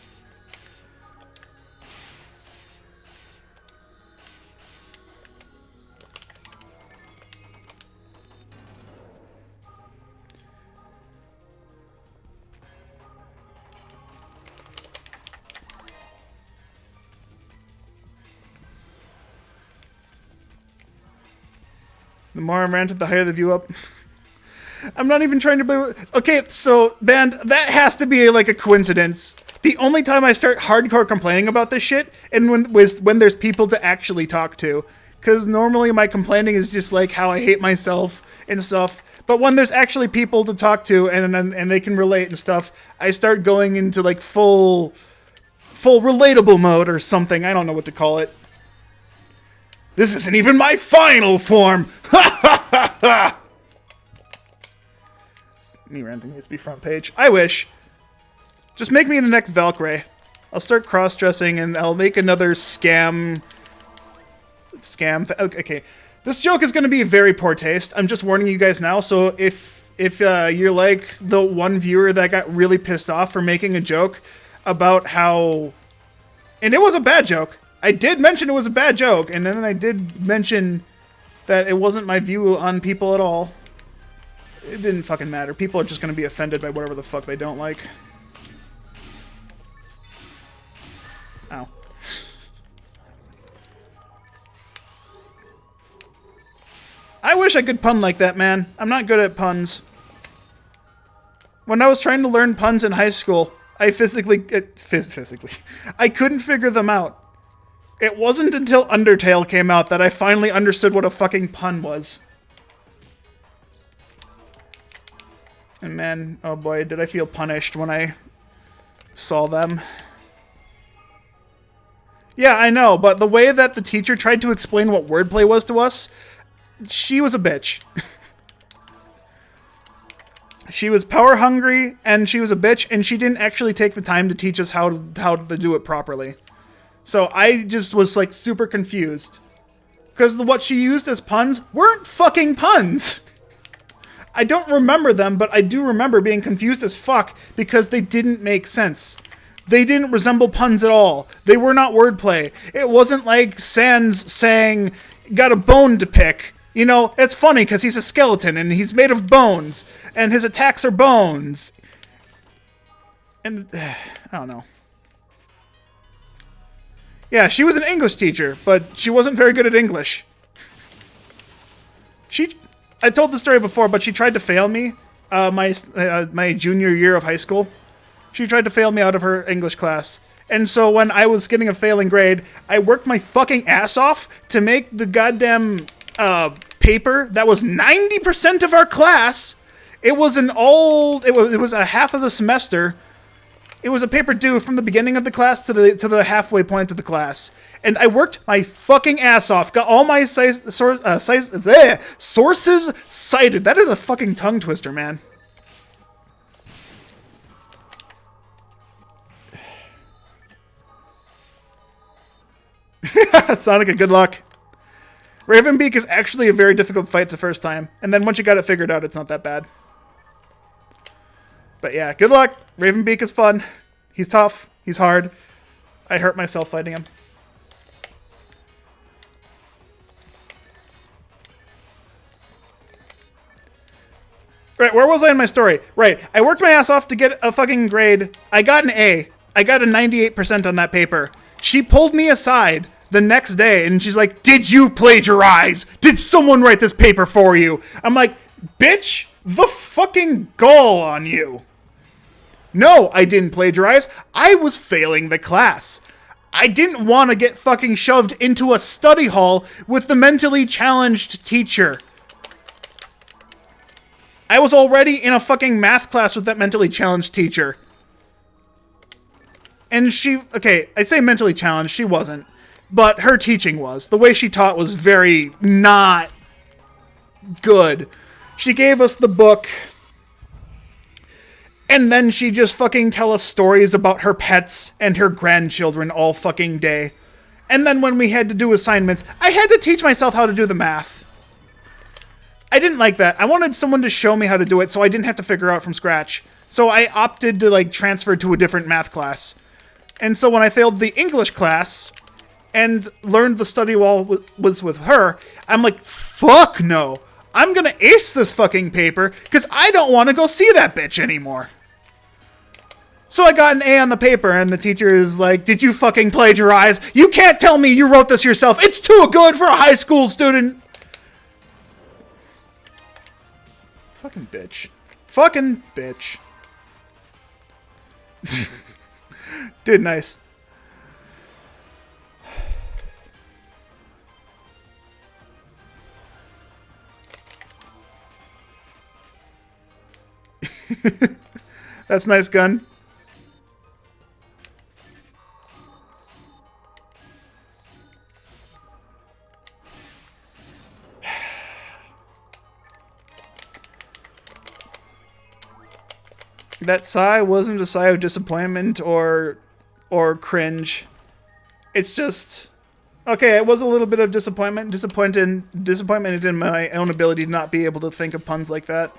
B: The more I'm ranted, the higher the view up. I'm not even trying to play with... Okay, so, band, that has to be like a coincidence. The only time I start hardcore complaining about this shit was when there's people to actually talk to. Because normally my complaining is just like how I hate myself and stuff. But when there's actually people to talk to and they can relate and stuff, I start going into like full relatable mode or something. I don't know what to call it. This isn't even my final form! Ha ha ha ha! Me ranting needs to be front page. I wish. Just make me the next Valkyrie. I'll start cross-dressing and I'll make another scam... Okay. This joke is going to be very poor taste. I'm just warning you guys now, so if you're like the one viewer that got really pissed off for making a joke about how... And it was a bad joke. I did mention it was a bad joke, and then I did mention that it wasn't my view on people at all. It didn't fucking matter. People are just going to be offended by whatever the fuck they don't like. Ow. I wish I could pun like that, man. I'm not good at puns. When I was trying to learn puns in high school, I physically, I couldn't figure them out. It wasn't until Undertale came out that I finally understood what a fucking pun was. And man, oh boy, did I feel punished when I saw them. Yeah, I know, but the way that the teacher tried to explain what wordplay was to us, she was a bitch. She was power hungry, and she was a bitch, and she didn't actually take the time to teach us how to do it properly. So I just was like super confused. Because what she used as puns weren't fucking puns! I don't remember them, but I do remember being confused as fuck because they didn't make sense. They didn't resemble puns at all. They were not wordplay. It wasn't like Sans saying, got a bone to pick. You know, it's funny because he's a skeleton and he's made of bones. And his attacks are bones. And, I don't know. Yeah, she was an English teacher, but she wasn't very good at English. I told the story before, but she tried to fail me my junior year of high school. She tried to fail me out of her English class. And so when I was getting a failing grade, I worked my fucking ass off to make the goddamn paper that was 90% of our class. It was it was a half of the semester. It was a paper due from the beginning of the class to the halfway point of the class. And I worked my fucking ass off. Got all my sources cited. That is a fucking tongue twister, man. Sonica, good luck. Ravenbeak is actually a very difficult fight the first time. And then once you got it figured out, it's not that bad. But yeah, good luck. Ravenbeak is fun. He's tough. He's hard. I hurt myself fighting him. Right, where was I in my story? Right, I worked my ass off to get a fucking grade. I got an A. I got a 98% on that paper. She pulled me aside the next day and she's like, "Did you plagiarize? Did someone write this paper for you?" I'm like, "Bitch, the fucking gall on you." No, I didn't plagiarize. I was failing the class. I didn't want to get fucking shoved into a study hall with the mentally challenged teacher. I was already in a fucking math class with that mentally challenged teacher. And okay, I say mentally challenged, she wasn't. But her teaching was. The way she taught was very not good. She gave us the book, and then she just fucking tell us stories about her pets and her grandchildren all fucking day. And then when we had to do assignments, I had to teach myself how to do the math. I didn't like that. I wanted someone to show me how to do it so I didn't have to figure out from scratch. So I opted to like transfer to a different math class. And so when I failed the English class and learned the study wall was with her, I'm like, fuck no. I'm gonna ace this fucking paper because I don't want to go see that bitch anymore. So I got an A on the paper and the teacher is like, "Did you fucking plagiarize? You can't tell me you wrote this yourself. It's too good for a high school student." Fucking bitch. Fucking bitch. Dude, nice. That's nice, Gun. That sigh wasn't a sigh of disappointment or cringe. It's just okay. It was a little bit of disappointment. Disappointment in my own ability to not be able to think of puns like that.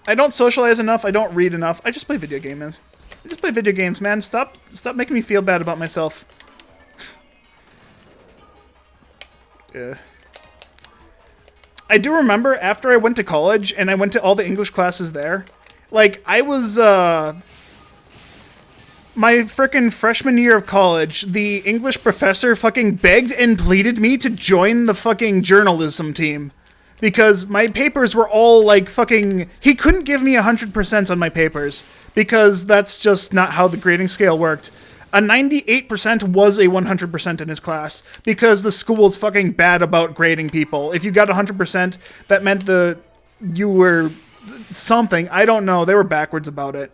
B: I don't socialize enough. I don't read enough. I just play video games. I just play video games, man. Stop making me feel bad about myself. Yeah. I do remember after I went to college and I went to all the English classes there, like I was, my frickin' freshman year of college, the English professor fucking begged and pleaded me to join the fucking journalism team. Because my papers were all like fucking, he couldn't give me 100% on my papers. Because that's just not how the grading scale worked. A 98% was a 100% in his class because the school's fucking bad about grading people. If you got 100%, that meant you were something. I don't know. They were backwards about it.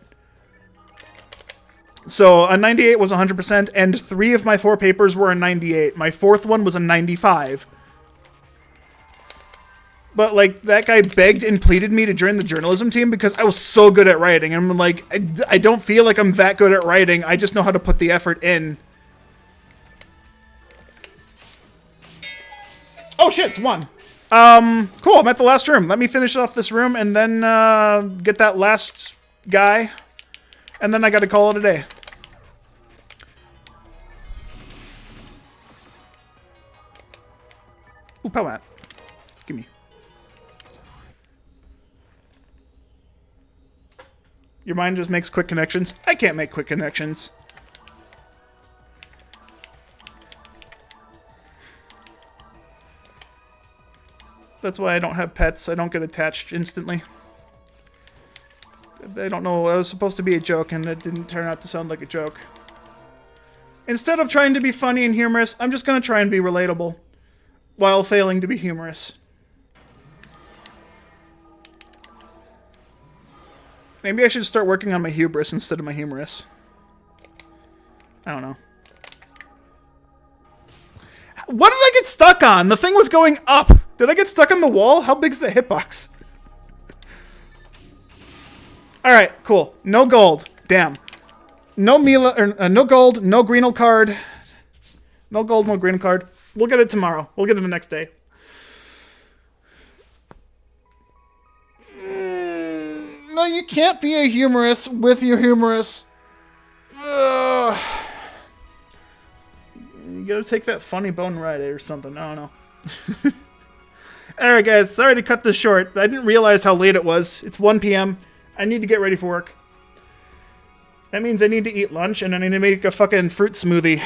B: So a 98 was 100%, and 3 of my 4 papers were a 98. My 4th one was a 95. But, like, that guy begged and pleaded me to join the journalism team because I was so good at writing. And I'm like, I don't feel like I'm that good at writing. I just know how to put the effort in. Oh, shit, it's 1. Cool, I'm at the last room. Let me finish off this room and then get that last guy. And then I gotta call it a day. Ooh, power mat. Gimme. Your mind just makes quick connections. I can't make quick connections. That's why I don't have pets. I don't get attached instantly. I don't know. It was supposed to be a joke, and that didn't turn out to sound like a joke. Instead of trying to be funny and humorous, I'm just going to try and be relatable while failing to be humorous. Maybe I should start working on my hubris instead of my humorous. I don't know. What did I get stuck on? The thing was going up. Did I get stuck on the wall? How big's the hitbox? Alright, cool. No gold. Damn. No Mila, or no gold, no Greenill card. No gold, no Greenill card. We'll get it tomorrow. We'll get it the next day. No, you can't be a humorous with your humorous. Ugh. You gotta take that funny bone ride or something. I don't know. Alright, guys. Sorry to cut this short. I didn't realize how late it was. It's 1 p.m. I need to get ready for work. That means I need to eat lunch, and I need to make a fucking fruit smoothie.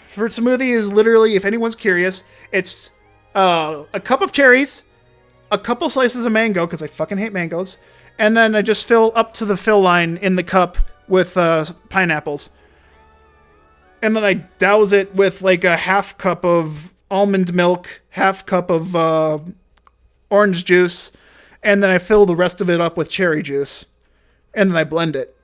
B: Fruit smoothie is literally, if anyone's curious, it's a cup of cherries, a couple slices of mango, because I fucking hate mangoes, and then I just fill up to the fill line in the cup with pineapples. And then I douse it with like a half cup of almond milk, half cup of orange juice, and then I fill the rest of it up with cherry juice. And then I blend it.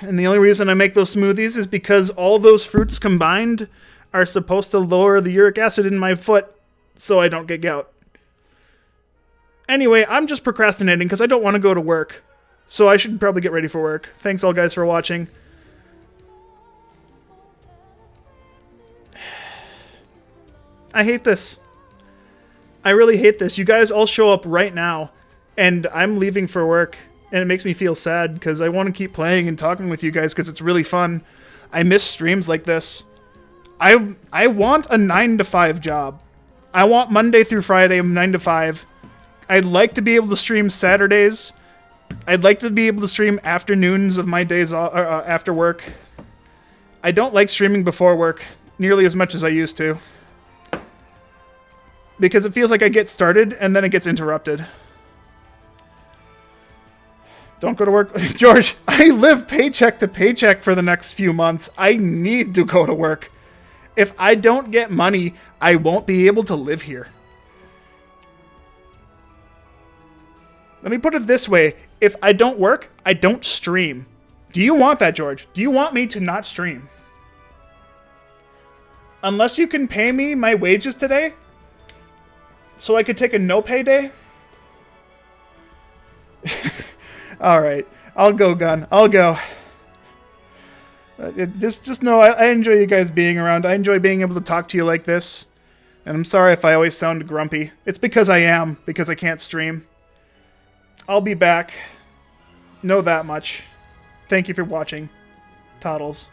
B: And the only reason I make those smoothies is because all those fruits combined are supposed to lower the uric acid in my foot so I don't get gout. Anyway, I'm just procrastinating because I don't want to go to work. So I should probably get ready for work. Thanks all guys for watching. I hate this. I really hate this. You guys all show up right now, and I'm leaving for work, and it makes me feel sad because I want to keep playing and talking with you guys because it's really fun. I miss streams like this. I want a 9 to 5 job. I want Monday through Friday 9 to 5. I'd like to be able to stream Saturdays. I'd like to be able to stream afternoons of my days after work. I don't like streaming before work nearly as much as I used to. Because it feels like I get started, and then it gets interrupted. Don't go to work. George, I live paycheck to paycheck for the next few months. I need to go to work. If I don't get money, I won't be able to live here. Let me put it this way. If I don't work, I don't stream. Do you want that, George? Do you want me to not stream? Unless you can pay me my wages today, so I could take a no-pay day? Alright. I'll go, Gun. I'll go. Just know I enjoy you guys being around. I enjoy being able to talk to you like this. And I'm sorry if I always sound grumpy. It's because I am. Because I can't stream. I'll be back. Know that much. Thank you for watching. Toddles.